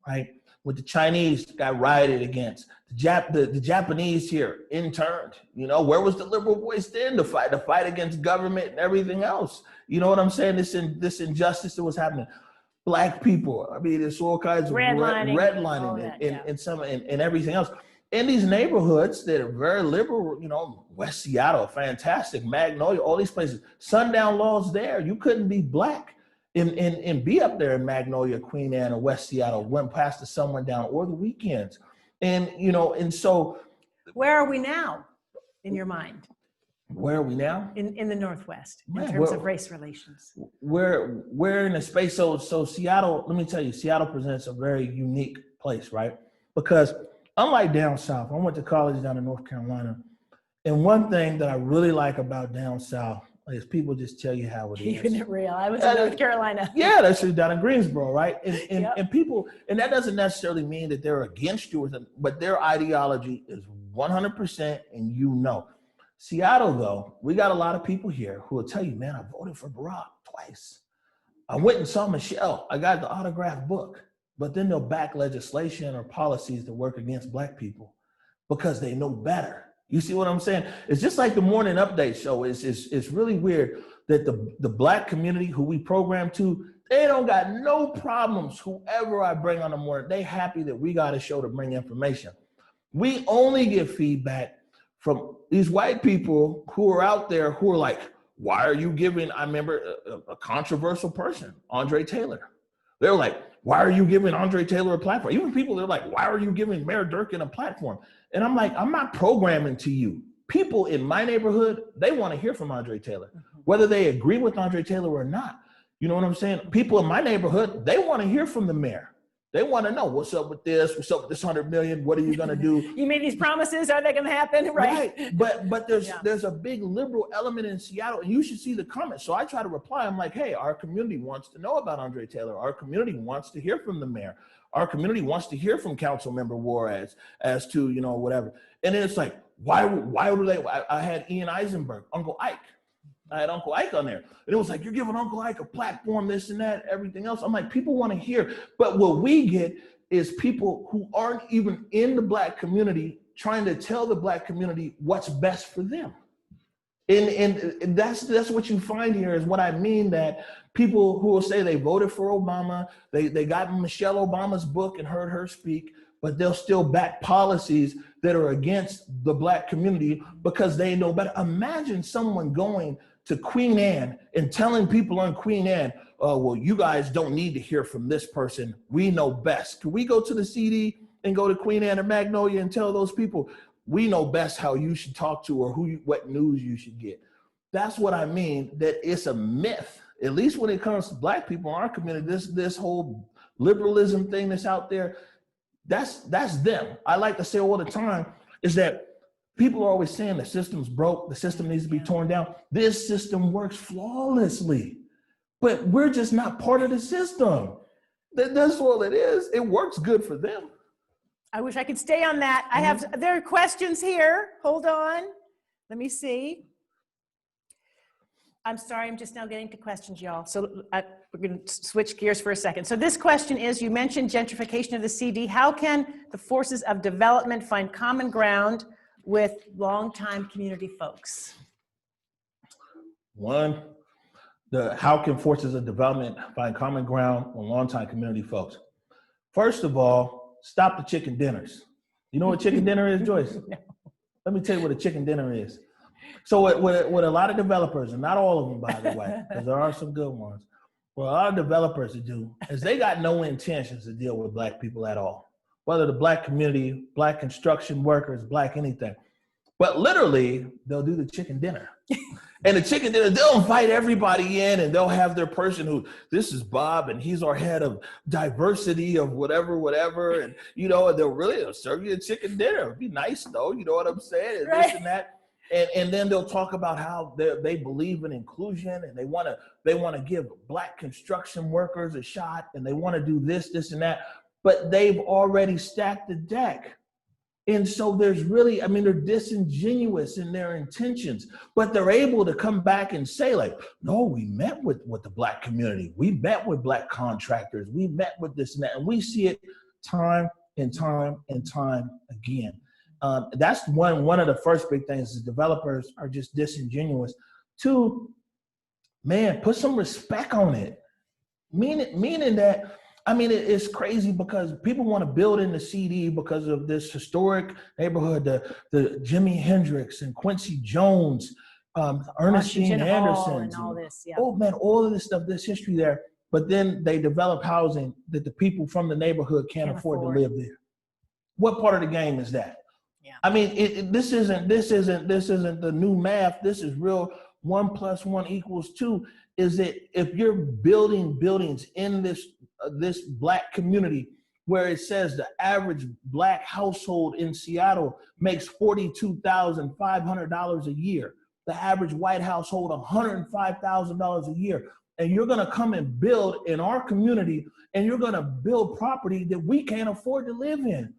right? With the Chinese, got rioted against. The Japanese here interned. Where was the liberal voice then to fight against government and everything else? You know what I'm saying? This injustice that was happening. Black people, there's all kinds of redlining and everything else. In these neighborhoods that are very liberal, West Seattle, fantastic, Magnolia, all these places, sundown laws there. You couldn't be Black and be up there in Magnolia, Queen Anne, or West Seattle, went past the sundown or the weekends. And so.
Where are we now, in your mind?
Where are we now?
In the Northwest, in terms of race relations.
We're in a space, so Seattle, let me tell you, Seattle presents a very unique place, right? Because unlike down south, I went to college down in North Carolina, and one thing that I really like about down south is people just tell you how it is.
Keeping it real. I was in North Carolina.
Yeah, that's down in Greensboro, right? And people, and that doesn't necessarily mean that they're against you, but their ideology is 100%, and Seattle, though, we got a lot of people here who will tell you, man, I voted for Barack twice. I went and saw Michelle. I got the autographed book. But then they'll back legislation or policies that work against Black people because they know better. You see what I'm saying? It's just like the morning update show. It's really weird that the Black community who we program to, they don't got no problems. Whoever I bring on the morning, they happy that we got a show to bring information. We only get feedback from these white people who are out there who are like, why are you giving, I remember a controversial person, Andre Taylor. They're like, why are you giving Andre Taylor a platform? Even people, they're like, why are you giving Mayor Durkin a platform? And I'm like, I'm not programming to you. People in my neighborhood, they want to hear from Andre Taylor, whether they agree with Andre Taylor or not. You know what I'm saying? People in my neighborhood, they want to hear from the mayor. They want to know what's up with this, what's up with this 100 million, what are you going to do?
You made these promises, are they going to happen? Right.
But there's a big liberal element in Seattle, and you should see the comments. So I try to reply. I'm like, hey, our community wants to know about Andre Taylor. Our community wants to hear from the mayor. Our community wants to hear from Council Member Juarez as to, whatever. And then it's like, why would they? I had Ian Eisenberg, Uncle Ike. I had Uncle Ike on there. And it was like, you're giving Uncle Ike a platform, this and that, everything else. I'm like, people want to hear. But what we get is people who aren't even in the Black community trying to tell the Black community what's best for them. And that's what you find here is what I mean, that people who will say they voted for Obama, they got Michelle Obama's book and heard her speak, but they'll still back policies that are against the Black community because they know better. Imagine someone going to Queen Anne and telling people on Queen Anne, oh, well, you guys don't need to hear from this person. We know best. Can we go to the CD and go to Queen Anne or Magnolia and tell those people, we know best how you should talk to or what news you should get? That's what I mean, that it's a myth, at least when it comes to Black people in our community. This whole liberalism thing that's out there, that's them. I like to say all the time is that people are always saying the system's broke, the system needs to be torn down. This system works flawlessly, but we're just not part of the system. That's all it is. It works good for them.
I wish I could stay on that. There are questions here. Hold on. Let me see. I'm sorry, I'm just now getting to questions, y'all. So we're going to switch gears for a second. So this question is, you mentioned gentrification of the CD. How can the forces of development find common ground with longtime community folks?
One, how can forces of development find common ground with longtime community folks? First of all, stop the chicken dinners. You know what chicken dinner is, Joyce?
No.
Let me tell you what a chicken dinner is. So what a lot of developers, and not all of them, by the way, because there are some good ones, what a lot of developers do is they got no intentions to deal with Black people at all, whether the Black community, Black construction workers, Black anything. But literally, they'll do the chicken dinner. And the chicken dinner, they'll invite everybody in and they'll have their person who, this is Bob and he's our head of diversity of whatever. And, they'll serve you a chicken dinner. It'd be nice though, you know what I'm saying? And
right.
This and that. And then they'll talk about how they believe in inclusion and they want to give Black construction workers a shot and they want to do this and that, but they've already stacked the deck. And so they're disingenuous in their intentions, but they're able to come back and say like, no, we met with the Black community. We met with Black contractors. We met with this and that. And we see it time and time and time again. That's one of the first big things is developers are just disingenuous. Two, man, put some respect on it. Meaning that, it's crazy because people want to build in the CD because of this historic neighborhood, the Jimi Hendrix and Quincy Jones, Ernestine Anderson.
And all this, yeah.
Oh man, all of this stuff, this history there. But then they develop housing that the people from the neighborhood can't afford to live there. What part of the game is that? Yeah. This isn't the new math. This is real. 1 + 1 = 2. Is that if you're building buildings in this Black community where it says the average Black household in Seattle makes $42,500 a year, the average white household $105,000 a year, and you're going to come and build in our community, and you're going to build property that we can't afford to live in.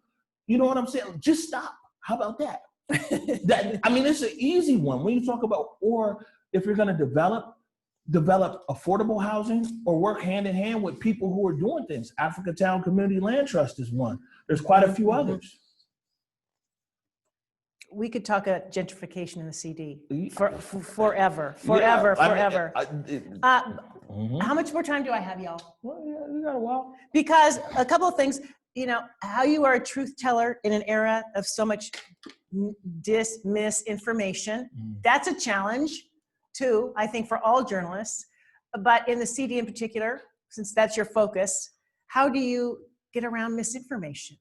You know what I'm saying? Just stop. How about that? It's an easy one. When you talk about, or if you're going to develop affordable housing or work hand in hand with people who are doing things. Africa Town Community Land Trust is one. There's quite a few others.
We could talk about gentrification in the CD forever. How much more time do I have, y'all?
Well, yeah, you got a while.
Because a couple of things, how you are a truth teller in an era of so much misinformation. That's a challenge too, I think, for all journalists. But in the CD in particular, since that's your focus, how do you get around misinformation?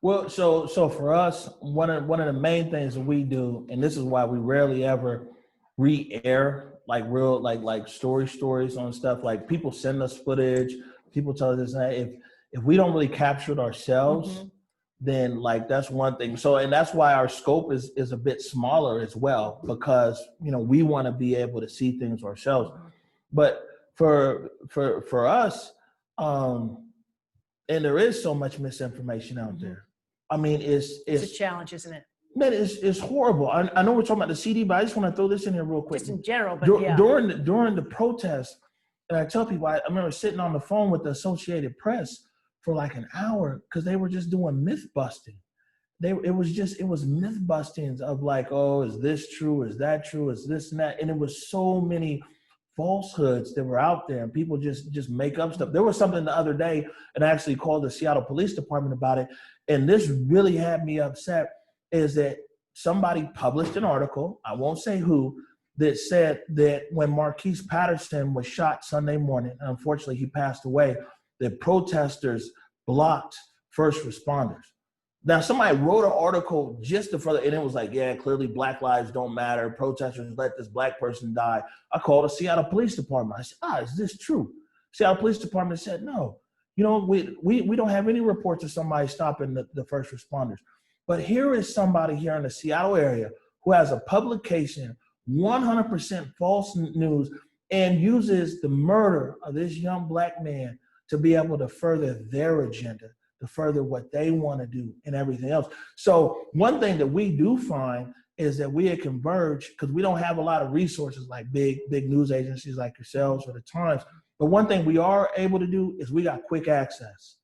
Well, so for us, one of the main things that we do, and this is why we rarely ever re-air like real like stories on stuff. Like people send us footage, people tell us this and that. If we don't really capture it ourselves, then that's one thing. So, and that's why our scope is a bit smaller as well, because we want to be able to see things ourselves. But for us, and there is so much misinformation out there. It's
a challenge, isn't it?
Man, it's horrible. I know we're talking about the CD, but I just want to throw this in here real quick.
Just in general, but
during the protest, and I tell people, I remember sitting on the phone with the Associated Press for like an hour because they were just doing myth busting. It was myth bustings of like, oh, is this true? Is that true? Is this and that? And it was so many falsehoods that were out there, and people just make up stuff. There was something the other day, and I actually called the Seattle Police Department about it, and this really had me upset, is that somebody published an article, I won't say who, that said that when Marquise Patterson was shot Sunday morning, and unfortunately he passed away, that protesters blocked first responders. Now, somebody wrote an article just to further, and it was like, yeah, clearly Black lives don't matter. Protesters let this Black person die. I called the Seattle Police Department. I said, is this true? Seattle Police Department said, no. You know, we don't have any reports of somebody stopping the first responders. But here is somebody here in the Seattle area who has a publication, 100% false news, and uses the murder of this young Black man to be able to further their agenda, to further what they want to do and everything else. So one thing that we do find is that we at Converge, because we don't have a lot of resources like big news agencies like yourselves or the Times, but one thing we are able to do is we got quick access.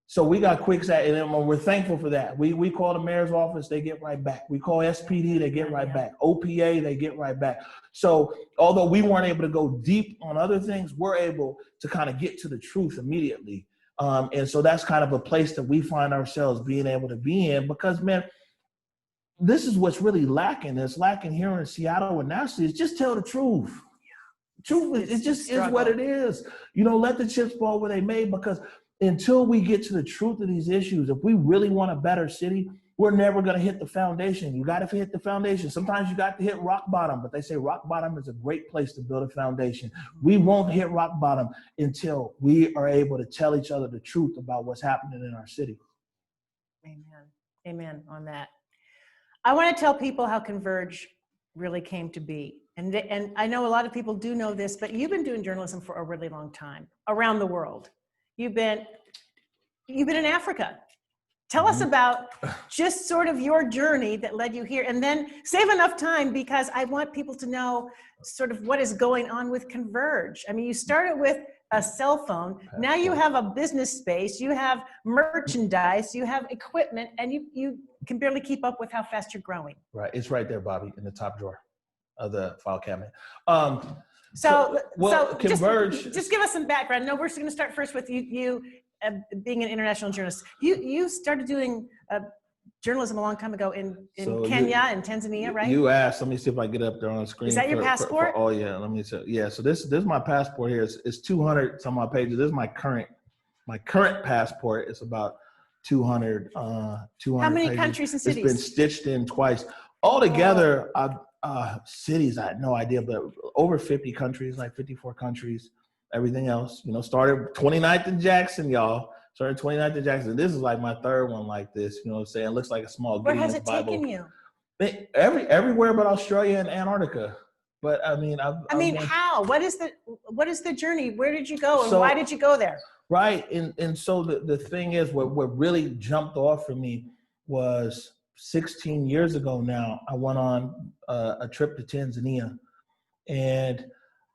So we got quick access, and we're thankful for that. We call the mayor's office, they get right back. We call SPD, they get right back. OPA, they get right back. So although we weren't able to go deep on other things, we're able to kind of get to the truth immediately. And so that's kind of a place that we find ourselves being able to be in, because, man, this is what's really lacking. It's lacking here in Seattle and nationally. Is just tell the truth. Truth, it just is what it is. You know, let the chips fall where they may, because until we get to the truth of these issues, if we really want a better city, we're never going to hit the foundation. You got to hit the foundation. Sometimes you got to hit rock bottom, but they say rock bottom is a great place to build a foundation. We won't hit rock bottom until we are able to tell each other the truth about what's happening in our city.
Amen. Amen on that. I want to tell people how Converge really came to be. And I know a lot of people do know this, but you've been doing journalism for a really long time around the world. You've been in Africa. Tell us about just sort of your journey that led you here, and then save enough time, because I want people to know sort of what is going on with Converge. I mean, you started with a cell phone. Now you have a business space, you have merchandise, you have equipment, and you can barely keep up with how fast you're growing.
Right, it's right there, Bobby, in the top drawer of the file cabinet.
So
Converge.
Just give us some background. No, we're going to start first with you being an international journalist. You started doing journalism a long time ago in Kenya and Tanzania, right?
You asked. Let me see if I get up there on the screen.
Is that your passport?
Oh yeah. Let me see. Yeah. So this is my passport here. It's 200 some odd pages. This is my current passport. It's about 200. 200.
How many
pages.
Countries and cities?
It's been stitched in twice. Altogether, cities, I had no idea, but over 50 countries, like 54 countries, everything else, you know, started 29th in Jackson, y'all. Started 29th in Jackson. This is like my third one like this, you know what I'm saying? It looks like a small
Where has
Gideon's
it
Bible.
taken you?
Everywhere but Australia and Antarctica. But I mean,
how? What is the journey? Where did you go, and why did you go there?
Right, and so the thing is, what really jumped off for me was 16 years ago now, I went on a trip to Tanzania, and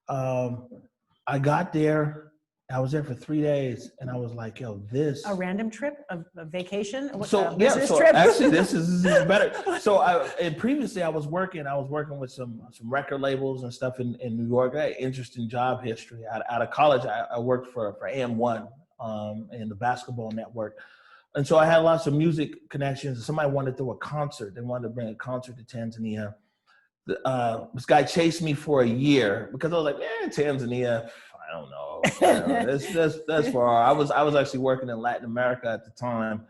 I got there. I was there for 3 days, and I was like, "Yo, this
a random trip, a vacation."
Trip? Actually, this is better. So previously I was working with some record labels and stuff in New York. I had interesting job history. Out of college, I worked for AM1 in the basketball network. And so I had lots of music connections. Somebody wanted to throw a concert. They wanted to bring a concert to Tanzania. This guy chased me for a year because I was like, Tanzania, I don't know. That's far. I was actually working in Latin America at the time.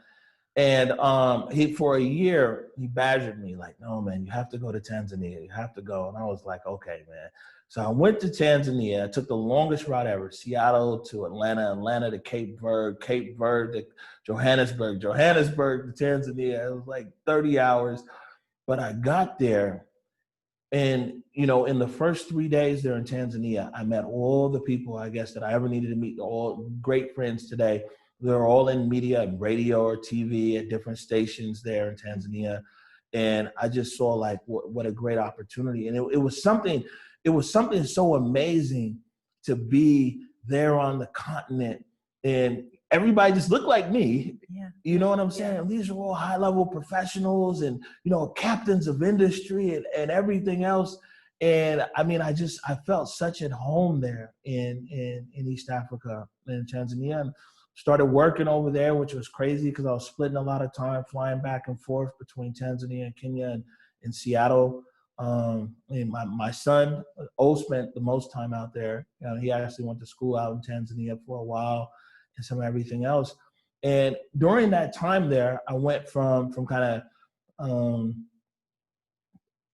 And for a year, he badgered me like, no, man, you have to go to Tanzania. You have to go. And I was like, okay, man. So I went to Tanzania. I took the longest route ever, Seattle to Atlanta, Atlanta to Cape Verde, Cape Verde to Johannesburg, Johannesburg to Tanzania. It was like 30 hours. But I got there, and, you know, in the first 3 days there in Tanzania, I met all the people, I guess, that I ever needed to meet, all great friends today. They're all in media and radio or TV at different stations there in Tanzania. And I just saw like what a great opportunity. And it was something so amazing to be there on the continent, and everybody just looked like me. Yeah. You know what I'm saying? Yeah. These are all high level professionals and, you know, captains of industry and everything else. And I mean, I felt such at home there in East Africa, in Tanzania, and started working over there, which was crazy because I was splitting a lot of time flying back and forth between Tanzania and Kenya and Seattle. And my son, O, spent the most time out there. He actually went to school out in Tanzania for a while and some everything else. And during that time there, I went from kind of,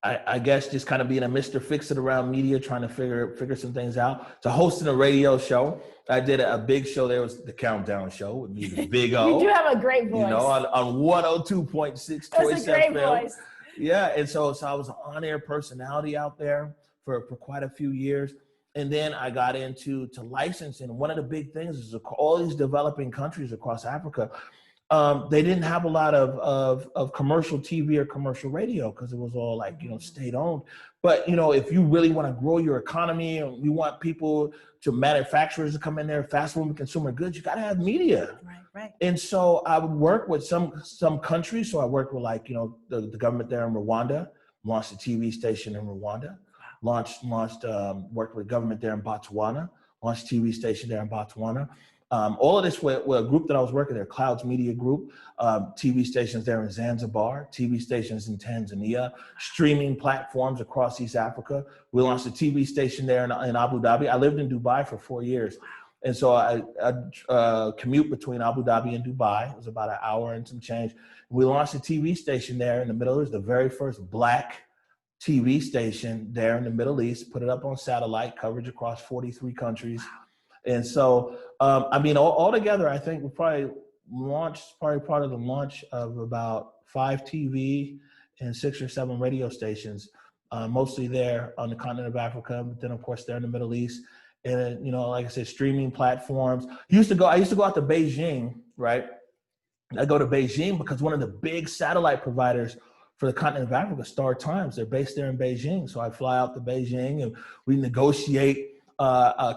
I guess just kind of being a Mr. Fix-It around media, trying to figure some things out, to hosting a radio show. I did a big show there. It was the Countdown Show with me, the Big O.
You do have a great voice.
You know, on 102.6
That's a great
FM.
voice.
Yeah, and so I was an on-air personality out there for quite a few years. And then I got into licensing. One of the big things is all these developing countries across Africa, they didn't have a lot of commercial TV or commercial radio because it was all like, state owned. But, if you really want to grow your economy and you want people manufacturers to come in there, fast moving consumer goods, you got to have media.
Right.
And so I would work with some countries. So I worked with the government there in Rwanda, launched a TV station in Rwanda, worked with government there in Botswana, launched a TV station there in Botswana. All of this with a group that I was working there, Clouds Media Group, TV stations there in Zanzibar, TV stations in Tanzania, streaming platforms across East Africa. We launched a TV station there in Abu Dhabi. I lived in Dubai for 4 years. And so I commute between Abu Dhabi and Dubai. It was about an hour and some change. We launched a TV station there in the Middle East, the very first Black TV station there in the Middle East, put it up on satellite, coverage across 43 countries. And so, altogether, I think we probably part of the launch of about 5 TV and 6 or 7 radio stations, mostly there on the continent of Africa, but then of course there in the Middle East. And, like I said, streaming platforms. I used to go out to Beijing, right? I go to Beijing because one of the big satellite providers for the continent of Africa, Star Times, they're based there in Beijing. So I fly out to Beijing and we negotiate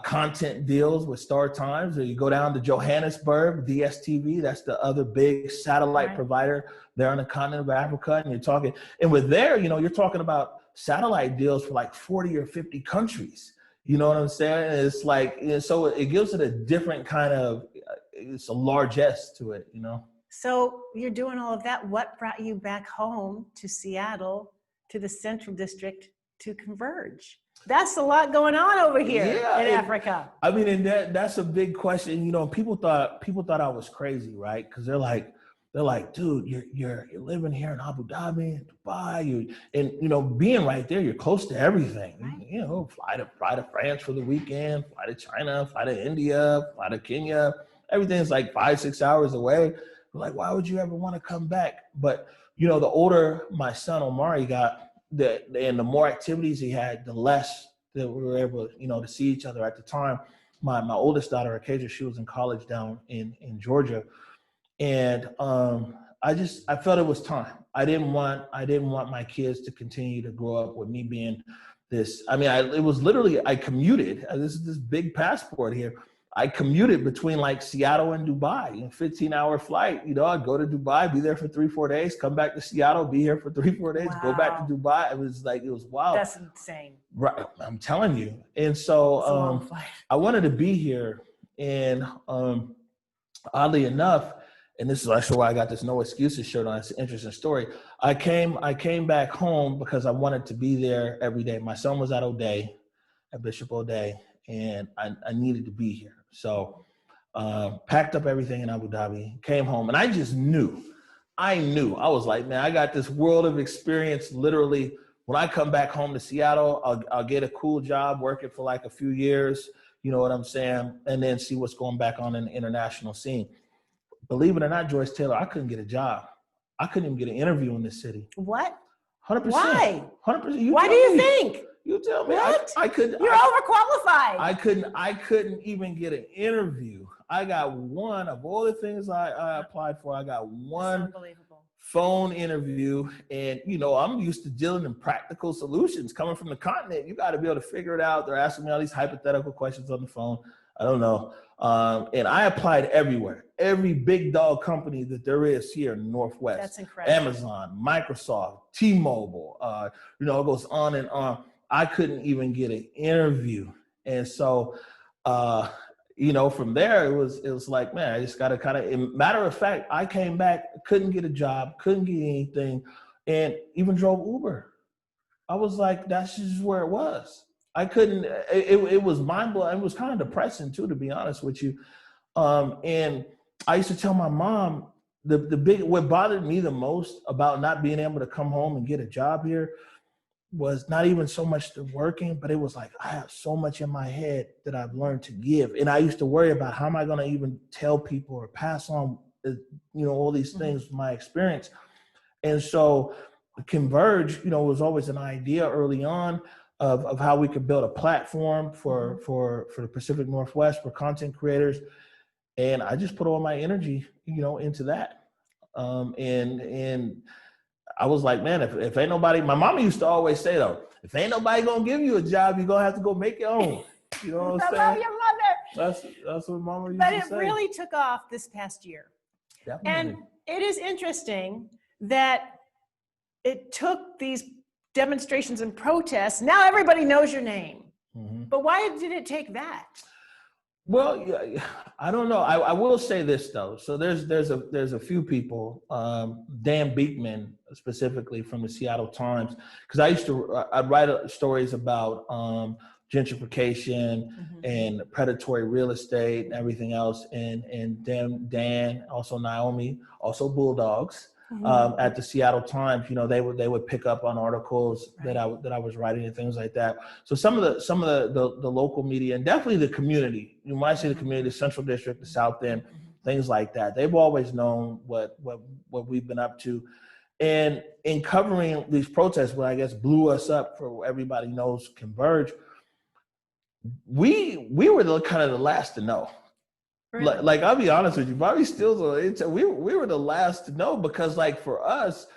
content deals with Star Times, or you go down to Johannesburg, DSTV, that's the other big satellite provider there on the continent of Africa. And you're talking, and with there, you're talking about satellite deals for like 40 or 50 countries. You know what I'm saying? And it's like, so it gives it a different kind of, it's a largesse to it,
So you're doing all of that. What brought you back home to Seattle, to the Central District, to Converge? That's a lot going on over here in Africa.
I mean, and that's a big question. People thought I was crazy, right? Because they're like, dude, you're living here in Abu Dhabi, Dubai, and being right there, you're close to everything. Right. Fly to France for the weekend, fly to China, fly to India, fly to Kenya. Everything's like 5-6 hours away. Like, why would you ever want to come back? But the older my son Omari got, and the more activities he had, the less that we were able, to see each other at the time. My oldest daughter, Acacia, she was in college down in Georgia. And I felt it was time. I didn't want my kids to continue to grow up with me being this. I mean, it was literally, I commuted. This is this big passport here. I commuted between like Seattle and Dubai, 15-hour flight. I'd go to Dubai, be there for 3-4 days, come back to Seattle, be here for 3-4 days, go back to Dubai. It was wild.
That's insane.
Right, I'm telling you. And so I wanted to be here, and oddly enough, and this is actually why I got this No Excuses shirt on. It's an interesting story. I came back home because I wanted to be there every day. My son was at Bishop O'Day, and I needed to be here. So packed up everything in Abu Dhabi, came home, and I just knew. I was like, man, I got this world of experience. Literally, when I come back home to Seattle, I'll get a cool job working for like a few years, you know what I'm saying, and then see what's going back on in the international scene. Believe it or not, Joyce Taylor, I couldn't get a job. I couldn't even get an interview in this city.
What?
100%.
Why?
100%.
Why do you think?
You tell me.
What?
I couldn't.
You're overqualified.
I couldn't even get an interview. I got one of all the things I applied for. I got one phone interview, and I'm used to dealing in practical solutions. Coming from the continent, you got to be able to figure it out. They're asking me all these hypothetical questions on the phone. I don't know. And I applied everywhere. Every big dog company that there is here in the Northwest.
That's incredible.
Amazon, Microsoft, T-Mobile, it goes on and on. I couldn't even get an interview. And so, from there, it was like, man, I just got to matter of fact, I came back, couldn't get a job, couldn't get anything, and even drove Uber. I was like, that's just where it was. I couldn't, it was mind blowing. It was kind of depressing too, to be honest with you. And I used to tell my mom, what bothered me the most about not being able to come home and get a job here was not even so much the working, but it was like, I have so much in my head that I've learned to give. And I used to worry about how am I going to even tell people or pass on, all these things, my experience. And so Converge, was always an idea early on of how we could build a platform for the Pacific Northwest for content creators. And I just put all my energy, into that. And I was like, man, if ain't nobody, my mama used to always say though, if ain't nobody gonna give you a job, you're gonna have to go make your own. You know what I'm saying?
I love your mother.
That's what mama used
but
to say.
But it really took off this past year.
Definitely.
And it is interesting that it took these demonstrations and protests. Now everybody knows your name. Mm-hmm. But why did it take that?
Well, yeah, I don't know. I will say this though. So there's a few people, Dan Beekman specifically from the Seattle Times, because I'd write stories about gentrification and predatory real estate and everything else, and Dan, also Naomi, also Bulldogs. At the Seattle Times, they would pick up on articles that I was writing and things like that. So some of the local media and definitely the community, you might say the community, the Central District, the South End, things like that. They've always known what we've been up to, and in covering these protests, what I guess blew us up for everybody knows Converge. We were the kind of the last to know. Really? Like I'll be honest with you, Bobby Stills, we were the last to know because like for us,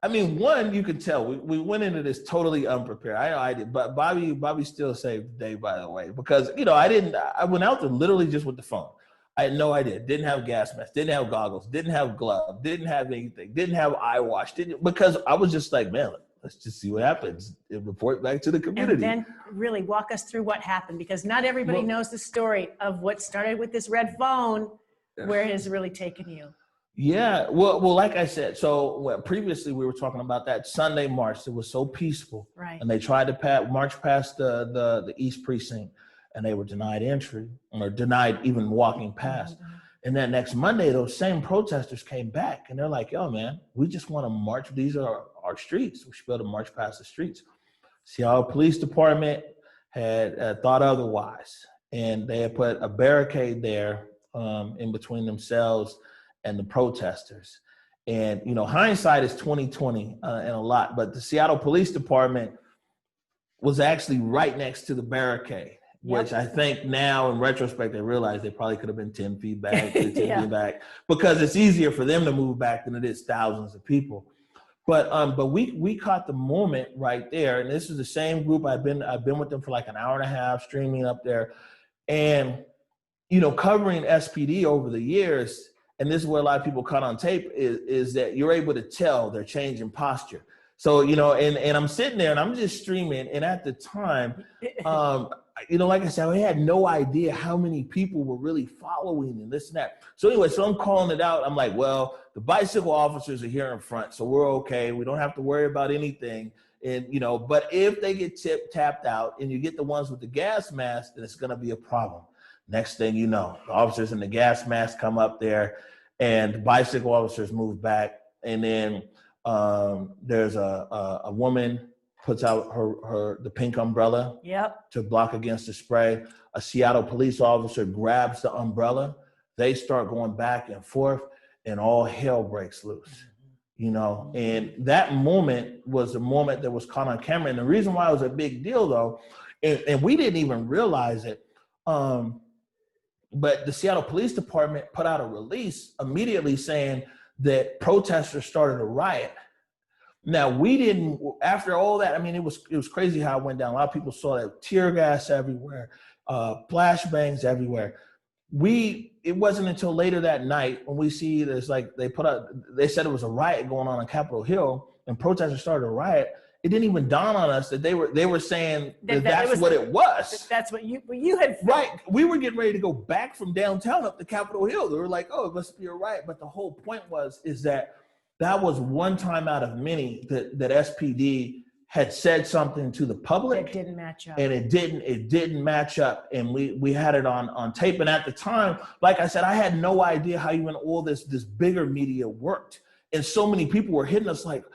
I mean, one, you could tell we went into this totally unprepared. I did, but Bobby still saved the day, by the way, because I went out there literally just with the phone. I had no idea, didn't have gas masks, didn't have goggles, didn't have gloves, didn't have anything, didn't have eye wash, because I was just like, man, let's just see what happens and report back to the community.
And then really walk us through what happened, because not everybody knows the story of what started with this red phone, where it has really taken you.
Yeah, well, like I said, so previously we were talking about that Sunday march. It was so peaceful,
right? And
they tried to march past the East Precinct, and they were denied entry or denied even walking past. And then next Monday, those same protesters came back and they're like, yo, man, we just want to march. These are our streets. We should be able to march past the streets. Seattle Police Department had thought otherwise. And they had put a barricade there in between themselves and the protesters. And, hindsight is 20/20 and a lot, but the Seattle Police Department was actually right next to the barricade. Yep. Which I think now in retrospect, they realize they probably could have been 10 feet back, 15 feet back, because it's easier for them to move back than it is thousands of people. But we caught the moment right there. And this is the same group. I've been with them for like an hour and a half streaming up there and, covering SPD over the years. And this is where a lot of people caught on tape is that you're able to tell their change in posture. So, and I'm sitting there and I'm just streaming. And at the time, like I said, we had no idea how many people were really following and this and that. So anyway, I'm calling it out. I'm like, well, the bicycle officers are here in front, so we're okay. We don't have to worry about anything. And, but if they get tapped out and you get the ones with the gas mask, then it's going to be a problem. Next thing you know, the officers in the gas mask come up there and the bicycle officers move back. And then there's a woman puts out the pink umbrella to block against the spray. A Seattle police officer grabs the umbrella. They start going back and forth and all hell breaks loose, and that moment was the moment that was caught on camera. And the reason why it was a big deal though, and we didn't even realize it, but the Seattle Police Department put out a release immediately saying that protesters started a riot. Now we didn't, after all that, I mean, it was crazy how it went down. A lot of people saw that tear gas everywhere, flashbangs everywhere. It wasn't until later that night when we see there's like, they said it was a riot going on Capitol Hill and protesters started a riot. it didn't even dawn on us that they were saying that's what it was.
That's what you had felt.
Right. We were getting ready to go back from downtown up to Capitol Hill. They were like, oh, it must be a riot. But the whole point is that was one time out of many that SPD had said something to the public.
It didn't match up.
And it didn't match up. And we had it on tape. And at the time, like I said, I had no idea how even all this bigger media worked. And so many people were hitting us like,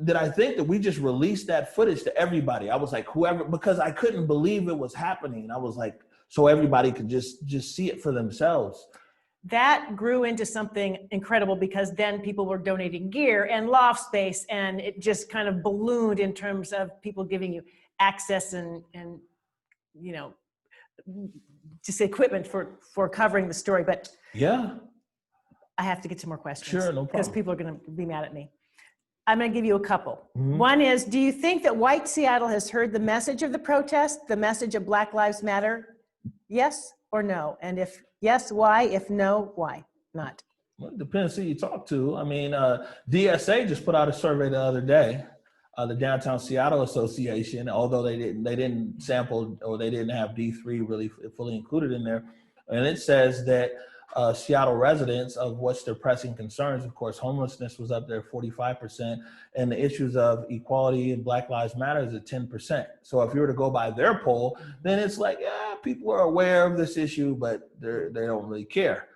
did I think that we just released that footage to everybody? I was like, whoever, because I couldn't believe it was happening. I was like, so everybody could just see it for themselves.
That grew into something incredible because then people were donating gear and loft space, and it just kind of ballooned in terms of people giving you access and you know, just equipment for covering the story. But
yeah,
I have to get some more questions.
Sure, no problem.
Because people are going to be mad at me. I'm going to give you a couple.
Mm-hmm.
One is, do you think that white Seattle has heard the message of the protest, the message of Black Lives Matter? Yes or no? And if yes, why? If no, why not?
Well, it depends who you talk to. I mean, DSA just put out a survey the other day, the Downtown Seattle Association, although they didn't sample, or they didn't have D3 really fully included in there. And it says that Seattle residents, of what's their pressing concerns, of course, homelessness was up there 45%, and the issues of equality and Black Lives Matter is at 10%. So if you were to go by their poll, then it's like, yeah, people are aware of this issue, but they don't really care.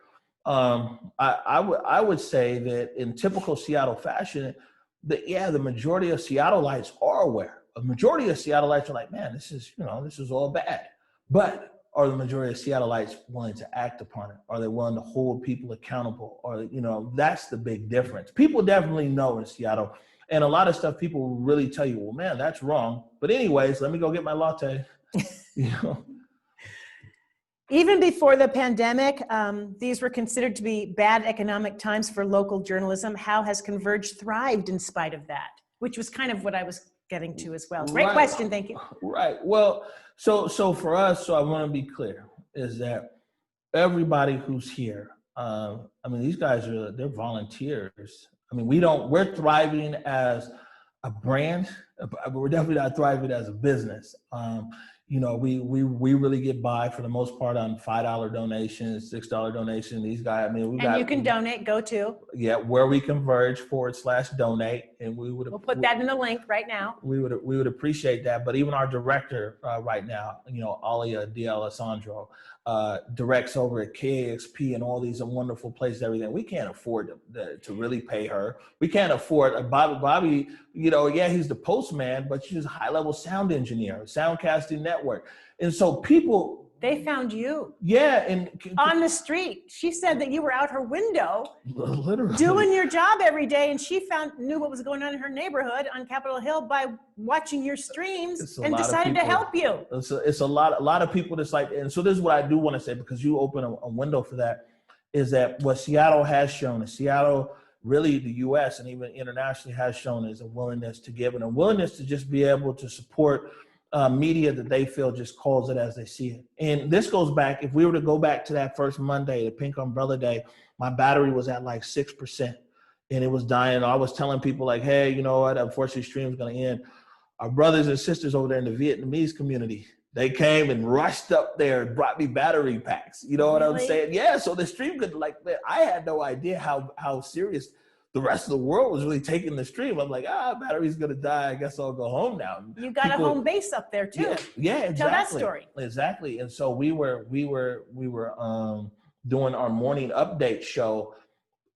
I would say that in typical Seattle fashion, the majority of Seattleites are aware. A majority of Seattleites are like, man, this is all bad. But are the majority of Seattleites willing to act upon it? Are they willing to hold people accountable? Or, that's the big difference. People definitely know in Seattle, and a lot of stuff people will really tell you, well, man, that's wrong. But anyways, let me go get my latte.
Even before the pandemic, these were considered to be bad economic times for local journalism. How has Converge thrived in spite of that? Which was kind of what I was getting to as well. Great question, thank you.
Right. Well, so for us, I want to be clear, is that everybody who's here, these guys they're volunteers. I mean, we're thriving as a brand, but we're definitely not thriving as a business. We really get by for the most part on $5 donations, $6 donations. These guys,
you can donate, go to.
Yeah, where we converge /donate, and we'll
put that in the link right now.
We would appreciate that. But even our director right now, Alia D'Alessandro, directs over at KAXP and all these wonderful places, everything. We can't afford to really pay her. We can't afford Bobby, he's the postman, but she's a high-level sound engineer, soundcasting network. And so people,
they found you.
Yeah. And
on the street. She said that you were out her window
literally
doing your job every day, and she knew what was going on in her neighborhood on Capitol Hill by watching your streams and decided to help you.
It's a lot of people that's like, and so this is what I do want to say, because you open a window for that, is that what Seattle has shown, is Seattle, really the US and even internationally, has shown is a willingness to give and a willingness to just be able to support media that they feel just calls it as they see it. And this goes back, if we were to go back to that first Monday, the Pink Umbrella Day, my battery was at like 6% and it was dying. I was telling people like, hey, you know what, unfortunately stream's gonna end. Our brothers and sisters over there in the Vietnamese community, they came and rushed up there and brought me battery packs. You know what I'm saying? Yeah, so the stream could, I had no idea how serious the rest of the world was really taking the stream. I'm like, battery's gonna die. I guess I'll go home now.
You got a home base up there too.
Yeah, exactly.
Tell that story.
Exactly. And so we were doing our morning update show,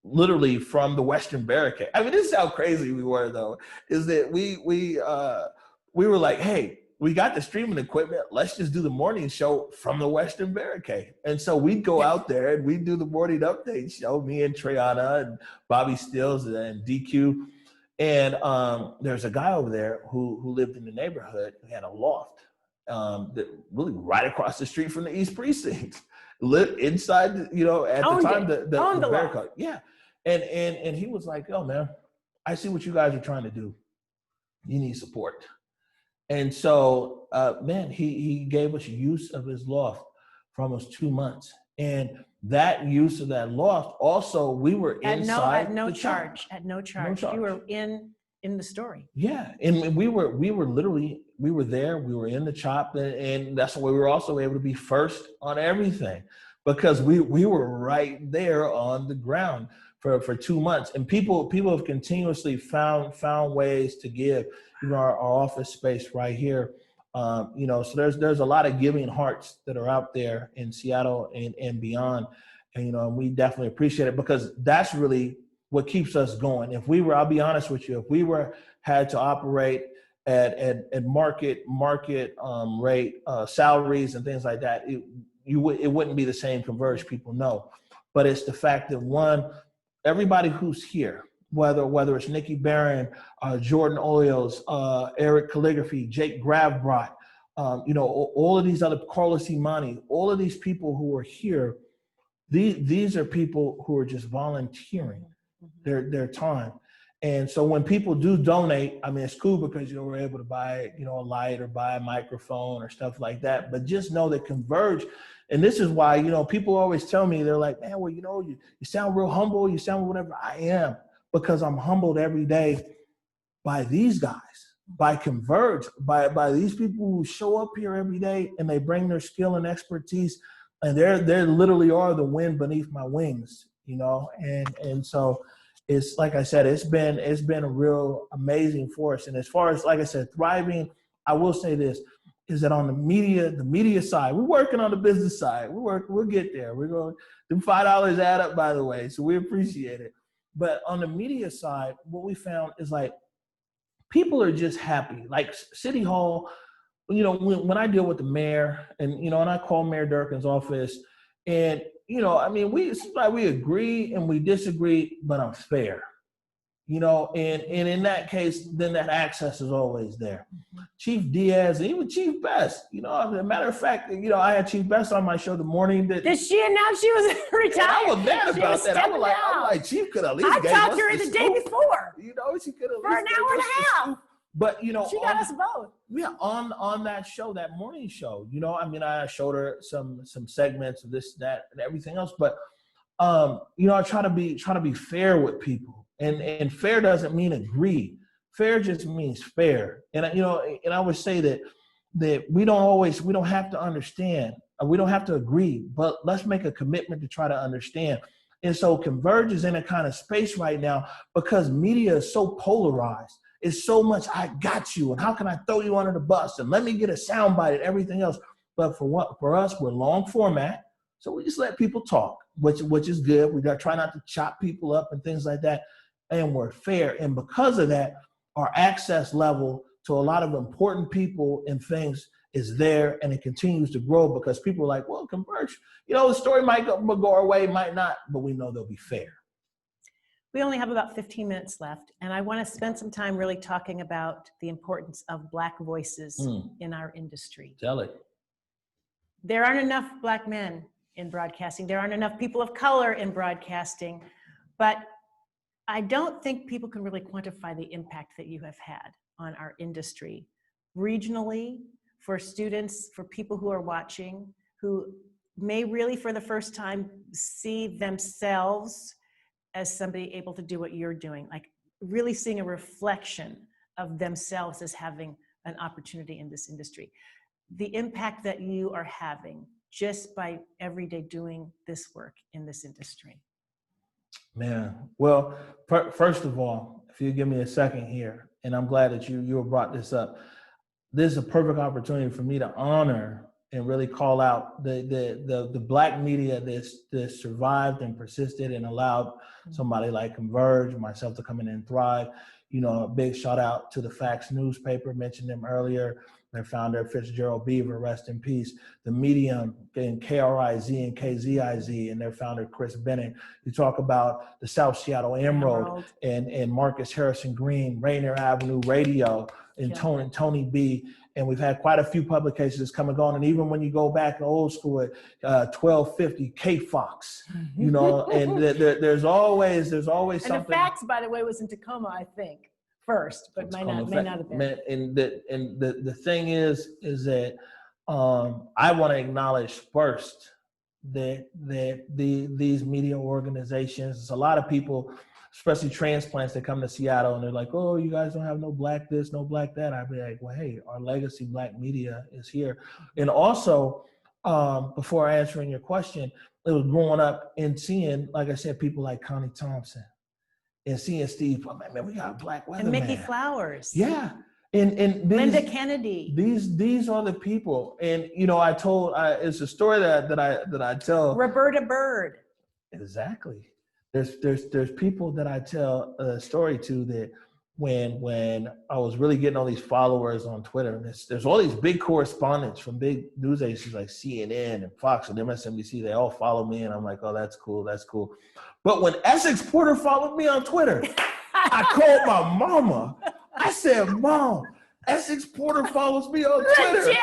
literally from the Western Barricade. I mean, this is how crazy we were, though. Is that we were like, hey, we got the streaming equipment. Let's just do the morning show from the Western Barricade. And so we'd go out there and we'd do the morning update show, me and Triana and Bobby Stills and DQ. And there's a guy over there who lived in the neighborhood who had a loft that really right across the street from the East Precinct. Lived inside, at the time, the barricade. Yeah. And he was like, oh, man, I see what you guys are trying to do. You need support. And so, he gave us use of his loft for almost 2 months. And that use of that loft, also, we were inside
at no charge. You were in in the story.
Yeah, and we were there, we were in the chop, and that's why we were also able to be first on everything, because we were right there on the ground for 2 months, and people have continuously found ways to give. Our office space right here, so there's a lot of giving hearts that are out there in Seattle and beyond, and we definitely appreciate it, because that's really what keeps us going. I'll be honest with you, if we had to operate at market rate salaries and things like that, it wouldn't be the same Converge people know. But it's the fact that, one, everybody who's here, whether it's Nikki Barron, Jordan Oyos, Eric Calligraphy, Jake Gravbrot, all of these other, Carlos Imani, all of these people who are here, these are people who are just volunteering their time. And so when people do donate, I mean, it's cool because you're able to buy, a light or buy a microphone or stuff like that. But just know that Converge, and this is why, people always tell me, they're like, man, well, you sound real humble, you sound whatever. I am, because I'm humbled every day by these guys, by Converge, by these people who show up here every day and they bring their skill and expertise, and they literally are the wind beneath my wings, and so it's, like I said, it's been a real amazing force. And as far as, like I said, thriving, I will say this, is that on the media side, we're working on the business side. We'll get there. We're going, them $5 add up, by the way, so we appreciate it. But on the media side, what we found is, like, people are just happy. Like City Hall, when I deal with the mayor, and and I call Mayor Durkin's office, and we agree and we disagree, but I'm fair. And in that case, then that access is always there. Chief Diaz, and even Chief Best, as a matter of fact, I had Chief Best on my show the morning that.
Did she announce she was retired?
I was mad about that. I'm like, Chief could at least.
I talked to her the day before.
She could at least.
For an hour and a half.
But
she got us both.
Yeah, on that show, that morning show, I showed her some segments of this, that, and everything else. But I try to be fair with people, and fair doesn't mean agree. Fair just means fair. And I would say that we don't have to understand, we don't have to agree, but let's make a commitment to try to understand. And so Converge is in a kind of space right now because media is so polarized. It's so much, I got you, and how can I throw you under the bus, and let me get a soundbite and everything else. But for us, we're long format, so we just let people talk, which is good. We got to try not to chop people up and things like that, and we're fair. And because of that, our access level to a lot of important people and things is there, and it continues to grow because people are like, well, Converge, the story might go our way, might not, but we know they'll be fair.
We only have about 15 minutes left, and I want to spend some time really talking about the importance of Black voices in our industry.
Tell it.
There aren't enough Black men in broadcasting. There aren't enough people of color in broadcasting, but I don't think people can really quantify the impact that you have had on our industry regionally, for students, for people who are watching, who may really for the first time see themselves as somebody able to do what you're doing, like really seeing a reflection of themselves as having an opportunity in this industry. The impact that you are having just by every day doing this work in this industry.
Man, well, first of all, if you give me a second here, and I'm glad that you brought this up, this is a perfect opportunity for me to honor and really call out the Black media that survived and persisted and allowed somebody like Converge, myself, to come in and thrive. A big shout out to the Facts newspaper, mentioned them earlier. Their founder, Fitzgerald Beaver, rest in peace. The Medium, and KRIZ and KZIZ, and their founder, Chris Bennett. You talk about the South Seattle Emerald. And Marcus Harrison Green, Rainier Avenue Radio, and Tony B. And we've had quite a few publications come and go. And even when you go back to old school at 1250 K-Fox, and there's always something.
And the Facts, by the way, was in Tacoma, I think, first, but may not have been.
And the thing is that I want to acknowledge first that these media organizations, a lot of people especially transplants that come to Seattle and they're like, oh, you guys don't have no black this, no black that. I'd be like, well, hey, our legacy black media is here. And also, before answering your question, it was growing up and seeing, like I said, people like Connie Thompson and seeing Steve, oh, man, we got a black weatherman.
And Mickey Flowers.
Yeah. And these,
Linda Kennedy.
These are the people. And, you know, it's a story that I tell.
Roberta Byrd.
Exactly. There's people that I tell a story to that when I was really getting all these followers on Twitter, and there's all these big correspondents from big news agencies like CNN and Fox and MSNBC, they all follow me, and I'm like, oh, that's cool. But when Essex Porter followed me on Twitter, I called my mama. I said, Mom, Essex Porter follows me on Twitter.
Legit.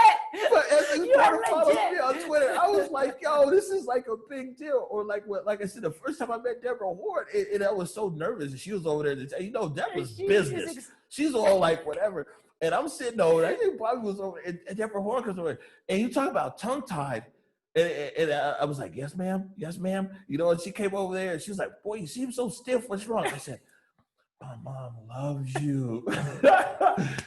But Essex Porter follows me on Twitter. I was like, yo, this is like a big deal. Or like I said, the first time I met Deborah Hort, and I was so nervous. And she was over there to tell, you know, Deborah's business. She's all like, whatever. And I'm sitting over there. I think Bobby was over there, and Deborah Hort comes over. And you talk about tongue-tied. And I was like, yes, ma'am. Yes, ma'am. You know, and she came over there, and she was like, boy, you seem so stiff. What's wrong? I said, my mom loves you.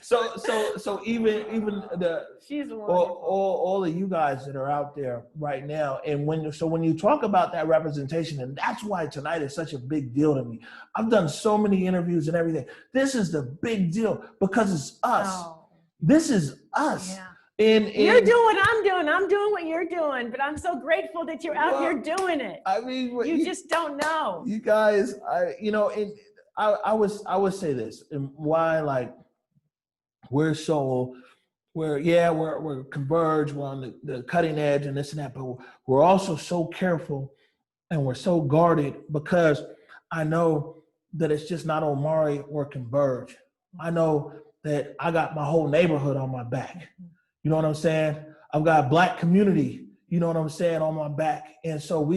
so even the
she's
all of you guys that are out there right now, and when you talk about that representation, and that's why tonight is such a big deal to me. I've done so many interviews and everything. This is the big deal because it's us.
Oh.
This is us.
Yeah.
And
you're doing what I'm doing. I'm doing what you're doing, but I'm so grateful that you're out here doing it.
I mean,
you just don't know.
You guys, I would say this, and why, like, we're Converge, we're on the cutting edge and this and that, but we're also so careful and we're so guarded because I know that it's just not Omari or Converge. I know that I got my whole neighborhood on my back. You know what I'm saying? I've got a black community, you know what I'm saying, on my back. And so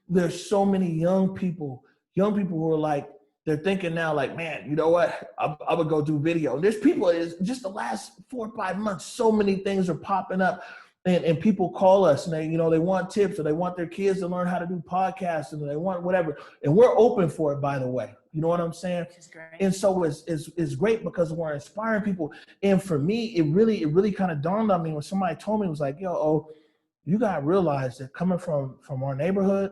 there's so many young people who are like, they're thinking now like, man, you know what? I'm gonna go do video. And there's people, it's just the last 4 or 5 months, so many things are popping up and people call us and they want tips or they want their kids to learn how to do podcasts and they want whatever. And we're open for it, by the way. You know what I'm saying?
Which is great.
And so it's great because we're inspiring people. And for me, it really kind of dawned on me when somebody told me, it was like, yo, you gotta realize that coming from our neighborhood,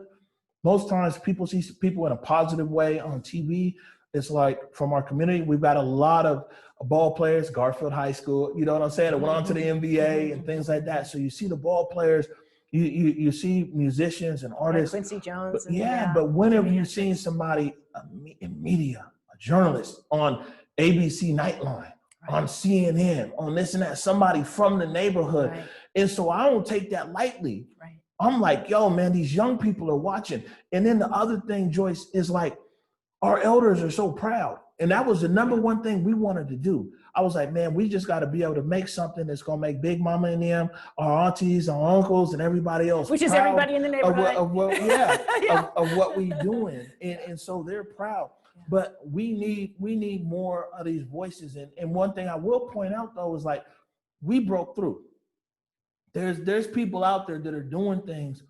most times people see people in a positive way on TV. It's like from our community, we've got a lot of ball players, Garfield High School, you know what I'm saying? That went on to the NBA and things like that. So you see the ball players, you see musicians and artists.
Quincy Jones.
But when have you seen somebody in media, a journalist on ABC Nightline, on CNN, on this and that, somebody from the neighborhood?
Right.
And so I don't take that lightly.
Right.
I'm like, yo, man, these young people are watching. And then the other thing, Joyce, is like, our elders are so proud. And that was the number one thing we wanted to do. I was like, man, we just got to be able to make something that's going to make Big Mama and them, our aunties, our uncles, and everybody else.
Which is everybody in the neighborhood.
Of what we doing. And so they're proud. Yeah. But we need more of these voices. And one thing I will point out, though, is like, we broke through. There's people out there that are doing things,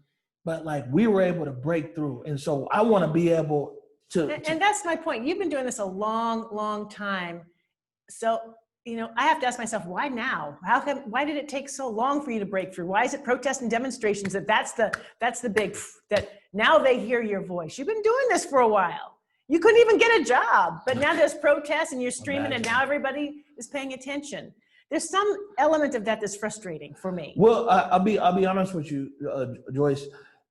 but like we were able to break through. And so I want to be able to.
And that's my point. You've been doing this a long, long time. So, I have to ask myself, why now? Why did it take so long for you to break through? Why is it protests and demonstrations that's the big, that now they hear your voice? You've been doing this for a while. You couldn't even get a job, but now there's protests and you're streaming and now everybody is paying attention. There's some element of that that's frustrating for me.
Well, I'll be honest with you, Joyce.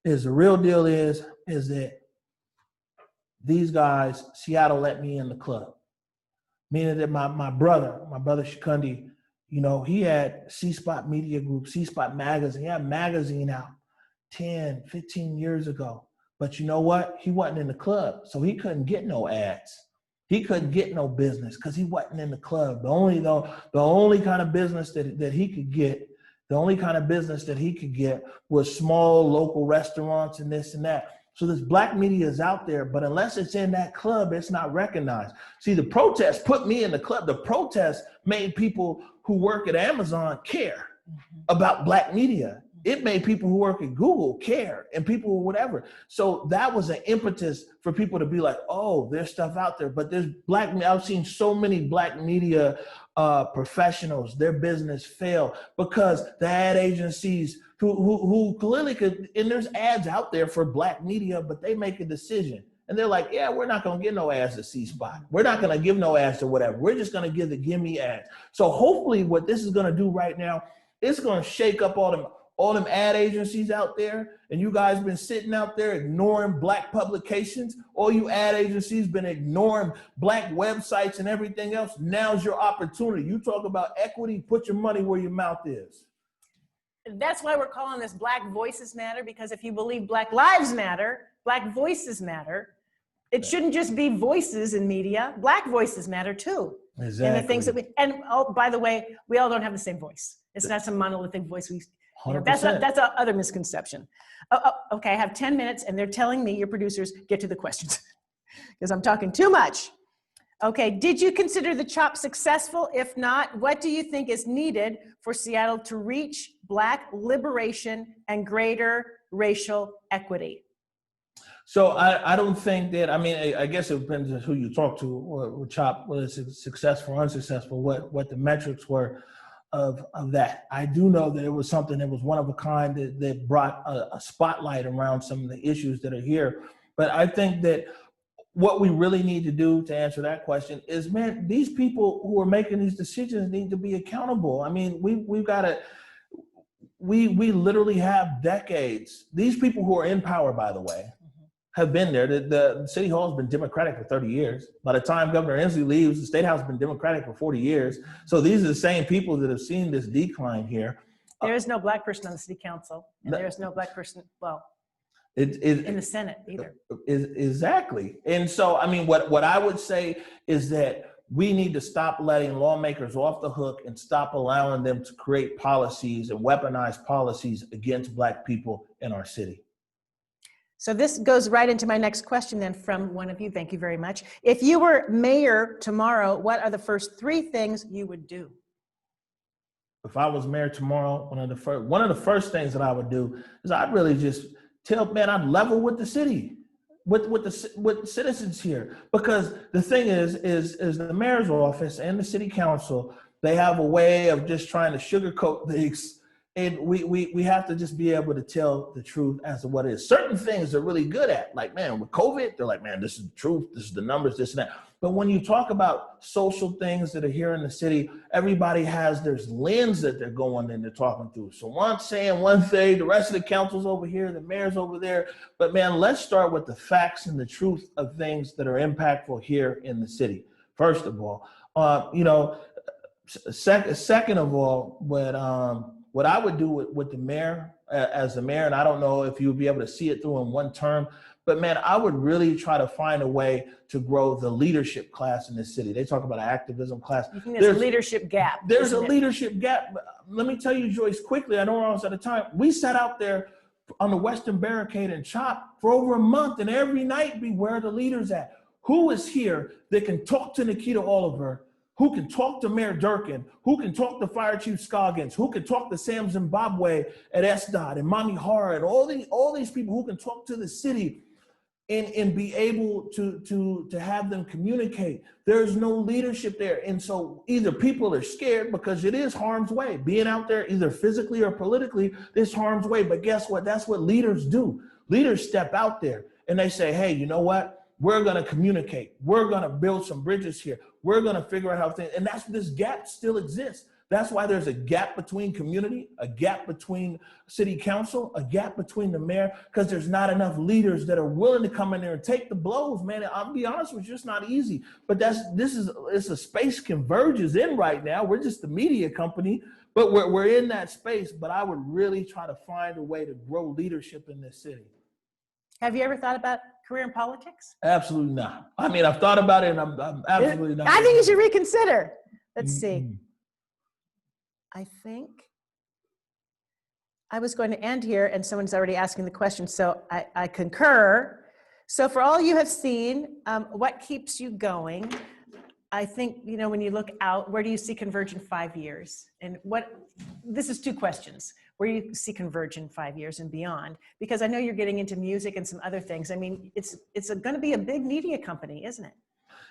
Is the real deal is that these guys, Seattle let me in the club. Meaning that my brother Shikundi, he had C-Spot Media Group, C-Spot Magazine. He had a magazine out 10, 15 years ago. But you know what? He wasn't in the club, so he couldn't get no ads. He couldn't get no business because he wasn't in the club. The only kind of business that he could get, was small local restaurants and this and that. So this black media is out there, but unless it's in that club, it's not recognized. See, the protest put me in the club. The protest made people who work at Amazon care about black media. it made people who work at Google care, and people who whatever. So that was an impetus for people to be like, oh, there's stuff out there. But I've seen so many Black media professionals, their business fail because the ad agencies who clearly could, and there's ads out there for Black media, but they make a decision. And they're like, yeah, we're not going to give no ads to C-Spot. We're not going to give no ads to whatever. We're just going to give the gimme ads. So hopefully what this is going to do right now, it's going to shake up all them ad agencies out there. And you guys been sitting out there ignoring Black publications. All you ad agencies been ignoring Black websites and everything else. Now's your opportunity. You talk about equity, put your money where your mouth is.
That's why we're calling this Black Voices Matter, because if you believe Black Lives Matter, Black Voices Matter, it shouldn't just be voices in media. Black voices matter too.
Exactly.
And the things that oh, by the way, we all don't have the same voice. It's not some monolithic voice. That's a other misconception. Okay, I have 10 minutes and they're telling me, your producers, get to the questions because I'm talking too much. Okay, did you consider the CHOP successful? If not, what do you think is needed for Seattle to reach Black liberation and greater racial equity?
So I don't think that, I mean, I guess it depends on who you talk to, or CHOP, whether it's successful or unsuccessful, what the metrics were of that. I do know that it was something that was one of a kind that brought a spotlight around some of the issues that are here. But I think that what we really need to do to answer that question is, man, these people who are making these decisions need to be accountable. I mean, we've got to, we literally have decades. These people who are in power, by the way, have been there. The City Hall has been Democratic for 30 years. By the time Governor Inslee leaves, the State House has been Democratic for 40 years. So these are the same people that have seen this decline here.
There is no Black person on the City Council, and there is no Black person, well, in the Senate either.
Exactly. And so, I mean, what I would say is that we need to stop letting lawmakers off the hook and stop allowing them to create policies and weaponize policies against Black people in our city.
So this goes right into my next question then from one of you. Thank you very much. If you were mayor tomorrow, what are the first 3 things you would do?
If I was mayor tomorrow, one of the first things that I would do is I'd really just I'd level with the city, with citizens here. Because the thing is the mayor's office and the city council, they have a way of just trying to sugarcoat things. And we have to just be able to tell the truth as to what it is. Certain things they're really good at. Like, man, with COVID, they're like, man, this is the truth. This is the numbers, this and that. But when you talk about social things that are here in the city, everybody has their lens that they're going and they're talking through. So one's saying one thing, the rest of the council's over here, the mayor's over there. But man, let's start with the facts and the truth of things that are impactful here in the city. First of all, second of all, what I would do with the mayor, as the mayor, and I don't know if you would be able to see it through in one term, but man, I would really try to find a way to grow the leadership class in this city. They talk about an activism class.
You think there's a leadership gap?
There's a leadership gap. Let me tell you, Joyce, quickly, I know we're almost out of time. We sat out there on the Western Barricade and CHOP for over a month, and every night where are the leaders at? Who is here that can talk to Nikita Oliver, who can talk to Mayor Durkin, who can talk to Fire Chief Scoggins, who can talk to Sam Zimbabwe at SDOT and Mommy Hara and all these people who can talk to the city and be able to have them communicate. There's no leadership there. And so either people are scared because it is harm's way. Being out there either physically or politically, it's harm's way. But guess what? That's what leaders do. Leaders step out there and they say, hey, you know what? We're going to communicate. We're going to build some bridges here. We're going to figure out how things, and that's this gap still exists. That's why there's a gap between community, a gap between city council, a gap between the mayor, because there's not enough leaders that are willing to come in there and take the blows, man. I'll be honest with you, it's not easy, but it's a space Converge is in right now. We're just the media company, but we're in that space. But I would really try to find a way to grow leadership in this city.
Have you ever thought about career in politics?
Absolutely not. I mean, I've thought about it and I'm absolutely not.
I think you should reconsider. Let's see. I think I was going to end here and someone's already asking the question, so I concur. So for all you have seen, what keeps you going? I think, when you look out, where do you see Converge in 5 years? And this is two questions. Where do you see Converge in 5 years and beyond? Because I know you're getting into music and some other things. I mean, it's going to be a big media company, isn't it?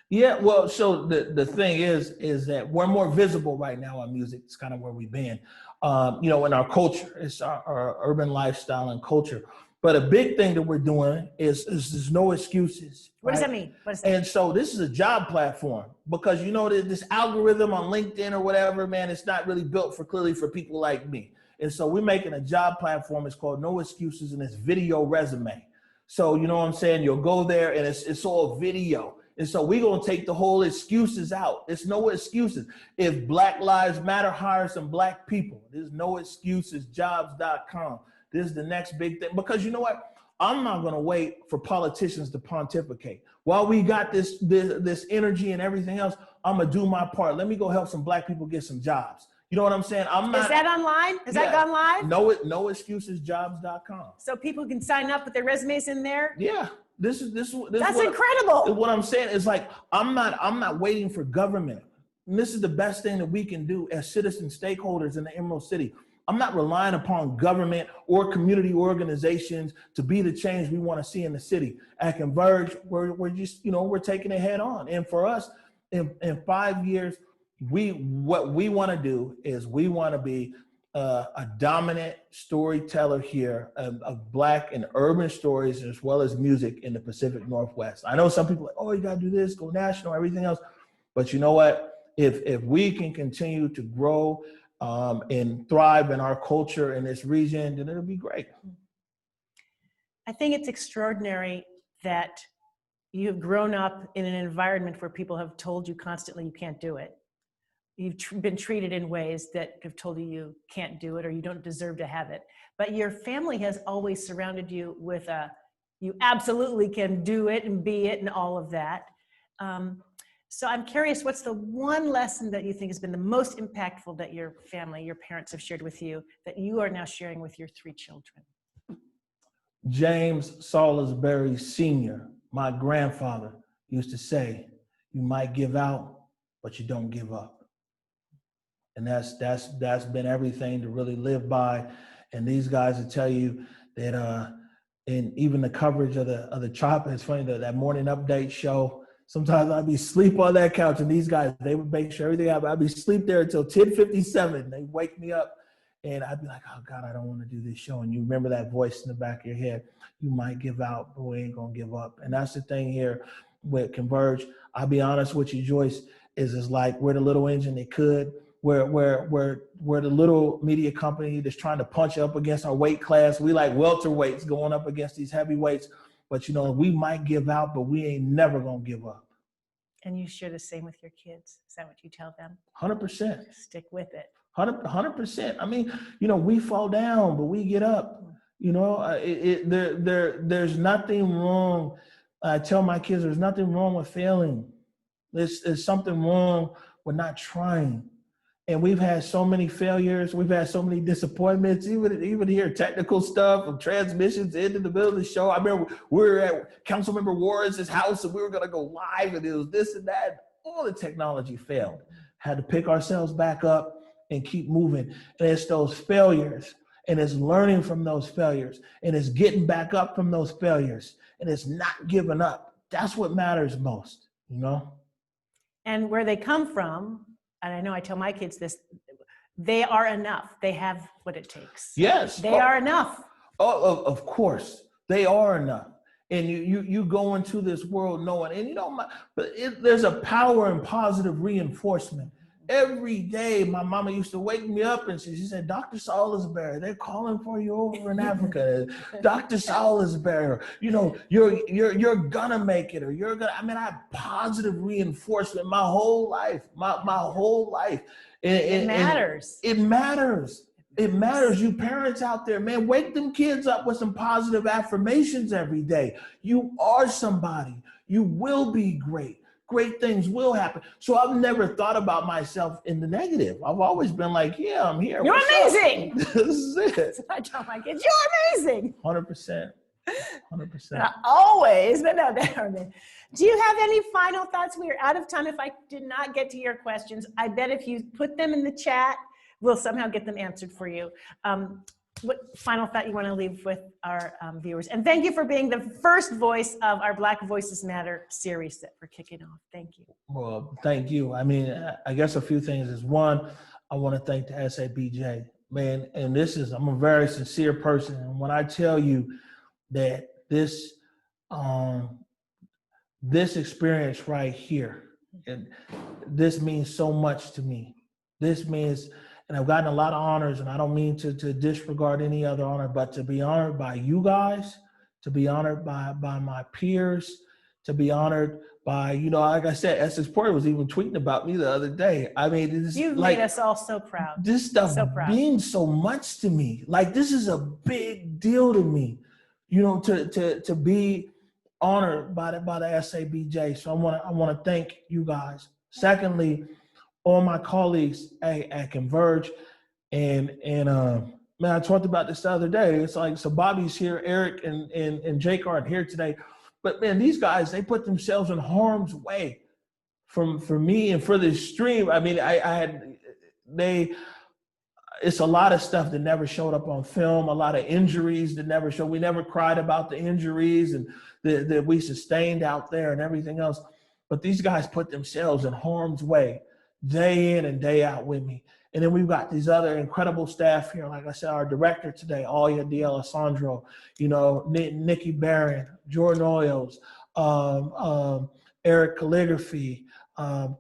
Yeah, well, so the thing is that we're more visible right now on music. It's kind of where we've been, in our culture. It's our urban lifestyle and culture. But a big thing that we're doing is there's no excuses.
What does that mean? What does that mean?
And so this is a job platform because this algorithm on LinkedIn or whatever, man, it's not really built clearly for people like me. And so we're making a job platform. It's called No Excuses, and it's video resume. So you know what I'm saying? You'll go there and it's all video. And so we're going to take the whole excuses out. It's no excuses. If Black Lives Matter hires some Black people, there's no excuses, jobs.com. This is the next big thing. Because you know what? I'm not going to wait for politicians to pontificate. While we got this energy and everything else, I'm going to do my part. Let me go help some Black people get some jobs. You know what I'm saying? Is
that online? Has that gone live?
No excuses, jobs.com.
So people can sign up with their resumes in there?
Yeah. This
That's incredible.
What I'm saying is like, I'm not waiting for government. And this is the best thing that we can do as citizen stakeholders in the Emerald City. I'm not relying upon government or community organizations to be the change we want to see in the city. At Converge, we're just, we're taking it head on. And for us, in 5 years, what we want to do is we want to be a dominant storyteller here of Black and urban stories, as well as music in the Pacific Northwest. I know some people are like, oh, you got to do this, go national, everything else. But you know what? If we can continue to grow and thrive in our culture in this region, then it'll be great.
I think it's extraordinary that you have grown up in an environment where people have told you constantly you can't do it. You've been treated in ways that have told you can't do it or you don't deserve to have it. But your family has always surrounded you with you absolutely can do it and be it and all of that. So I'm curious, what's the one lesson that you think has been the most impactful that your family, your parents have shared with you that you are now sharing with your 3 children?
James Salisbury Sr., my grandfather, used to say, you might give out, but you don't give up. And that's been everything to really live by. And these guys will tell you that in even the coverage of the Chopper, it's funny that morning update show, sometimes I'd be asleep on that couch and these guys, they would make sure everything happened. I'd be asleep there until 10:57. They wake me up and I'd be like, oh God, I don't want to do this show. And you remember that voice in the back of your head, you might give out, but we ain't going to give up. And that's the thing here with Converge. I'll be honest with you, Joyce, is like we're the little engine that could. We're the little media company that's trying to punch up against our weight class. We like welterweights going up against these heavyweights. But, we might give out, but we ain't never going to give up.
And you share the same with your kids. Is that what you tell them?
100%.
Stick with it.
100%. I mean, we fall down, but we get up. There's nothing wrong. I tell my kids, there's nothing wrong with failing. There's something wrong with not trying. And we've had so many failures. We've had so many disappointments, even here, technical stuff of transmissions into the middle of the show. I remember we were at Councilmember Warren's house and we were going to go live and it was this and that. All the technology failed. Had to pick ourselves back up and keep moving. And it's those failures and it's learning from those failures and it's getting back up from those failures and it's not giving up. That's what matters most,
And where they come from, and I know I tell my kids this, they are enough. They have what it takes.
Yes.
They are enough.
Oh, of course. They are enough. And you go into this world knowing, and there's a power in positive reinforcement. Every day, my mama used to wake me up and she said, Dr. Salisbury, they're calling for you over in Africa. Dr. Salisbury, you're gonna make it, or I have positive reinforcement my whole life, my whole life.
It matters.
It matters. It matters. You parents out there, man, wake them kids up with some positive affirmations every day. You are somebody. You will be great. Great things will happen. So I've never thought about myself in the negative. I've always been like, yeah, I'm here.
You're amazing.
This is it.
I tell my kids, you're amazing.
100%. 100%.
Not always, but no. Do you have any final thoughts? We are out of time. If I did not get to your questions, I bet if you put them in the chat, we'll somehow get them answered for you. What final thought you want to leave with our viewers? And thank you for being the first voice of our Black Voices Matter series that we're kicking off. Thank you.
Well, thank you. I mean, I guess a few things is one, I want to thank the SABJ, man. And I'm a very sincere person. And when I tell you that this experience right here, and this means so much to me. This means, and I've gotten a lot of honors, and I don't mean to disregard any other honor, but to be honored by you guys, to be honored by my peers, to be honored by, like I said, Essex Porter was even tweeting about me the other day. I mean,
you've made us all so proud.
This stuff means so much to me. Like, this is a big deal to me, to be honored by the SABJ. So I want to thank you guys. Secondly, all my colleagues at Converge, and man, I talked about this the other day. It's like, so Bobby's here, Eric and Jake aren't here today, but man, these guys, they put themselves in harm's way for me and for this stream. I mean, it's a lot of stuff that never showed up on film, a lot of injuries that never showed. We never cried about the injuries and that we sustained out there and everything else. But these guys put themselves in harm's way day in and day out with me. And then we've got these other incredible staff here. Like I said, our director today, Alia D'Alessandro, Nikki Barron, Jordan Oyles, Eric Calligraphy,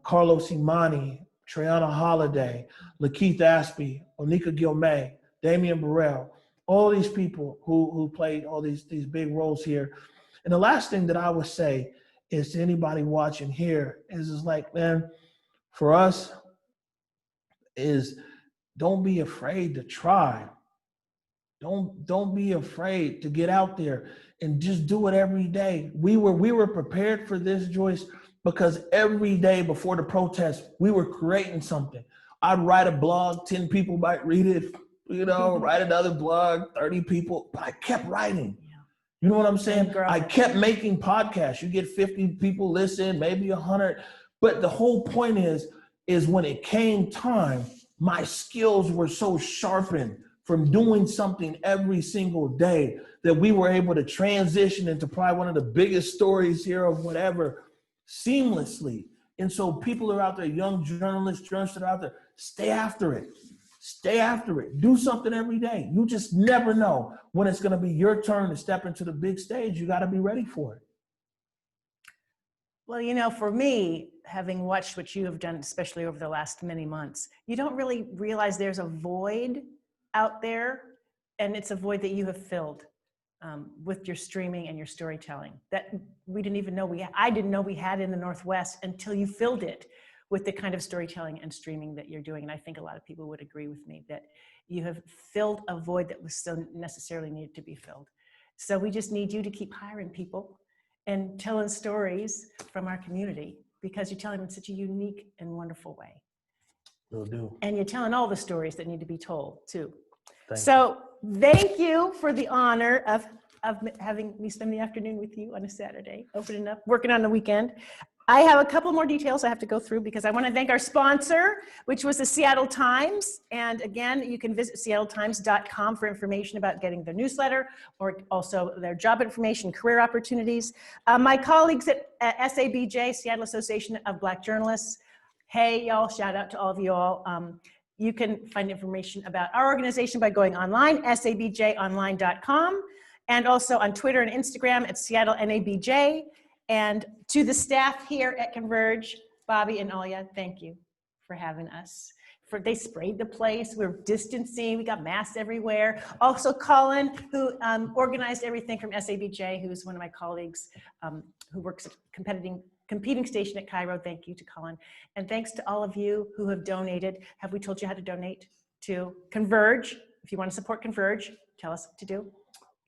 Carlos Imani, Triana Holiday, Lakeith Aspey, Onika Gilmay, Damian Burrell, all these people who played all these big roles here. And the last thing that I would say is to anybody watching here is like, man, for us is don't be afraid to try. Don't be afraid to get out there and just do it every day. We were prepared for this, Joyce, because every day before the protest, we were creating something. I'd write a blog, 10 people might read it, write another blog, 30 people, but I kept writing. You know what I'm saying? I kept making podcasts. You get 50 people listen, maybe 100. But the whole point is when it came time, my skills were so sharpened from doing something every single day that we were able to transition into probably one of the biggest stories here of whatever seamlessly. And so people are out there, young journalists that are out there, stay after it. Stay after it. Do something every day. You just never know when it's going to be your turn to step into the big stage. You got to be ready for it.
Well, for me, having watched what you have done, especially over the last many months, you don't really realize there's a void out there, and it's a void that you have filled with your streaming and your storytelling that we didn't even know I didn't know we had in the Northwest until you filled it with the kind of storytelling and streaming that you're doing. And I think a lot of people would agree with me that you have filled a void that was so necessarily needed to be filled. So we just need you to keep hiring people and telling stories from our community, because you're telling them in such a unique and wonderful way.
Will do.
And you're telling all the stories that need to be told too. Thank you for the honor of having me spend the afternoon with you on a Saturday, opening up, working on the weekend. I have a couple more details I have to go through because I want to thank our sponsor, which was the Seattle Times. And again, you can visit seattletimes.com for information about getting their newsletter or also their job information, career opportunities. My colleagues at SABJ, Seattle Association of Black Journalists. Hey, y'all, shout out to all of you all. You can find information about our organization by going online, sabjonline.com, and also on Twitter and Instagram at Seattle NABJ. And to the staff here at Converge, Bobby and Alia, thank you for having us. They sprayed the place, we're distancing, we got masks everywhere. Also Colin, who organized everything from SABJ, who's one of my colleagues who works at competing station at Cairo. Thank you to Colin. And thanks to all of you who have donated. Have we told you how to donate to Converge? If you want to support Converge, tell us what to do.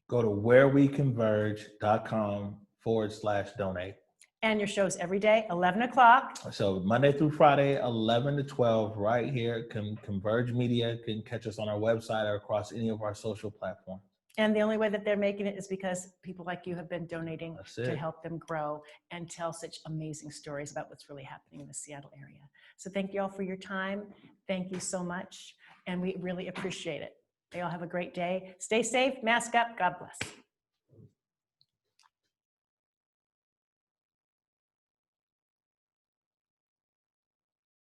Go to whereweconverge.com/donate.
And your shows every day, 11 o'clock.
So Monday through Friday, 11 to 12, right here. Converge Media can catch us on our website or across any of our social platforms.
And the only way that they're making it is because people like you have been donating
That's
to
it.
help them grow and tell such amazing stories about what's really happening in the Seattle area. So thank you all for your time. Thank you so much. And we really appreciate it. You all have a great day. Stay safe, mask up. God bless.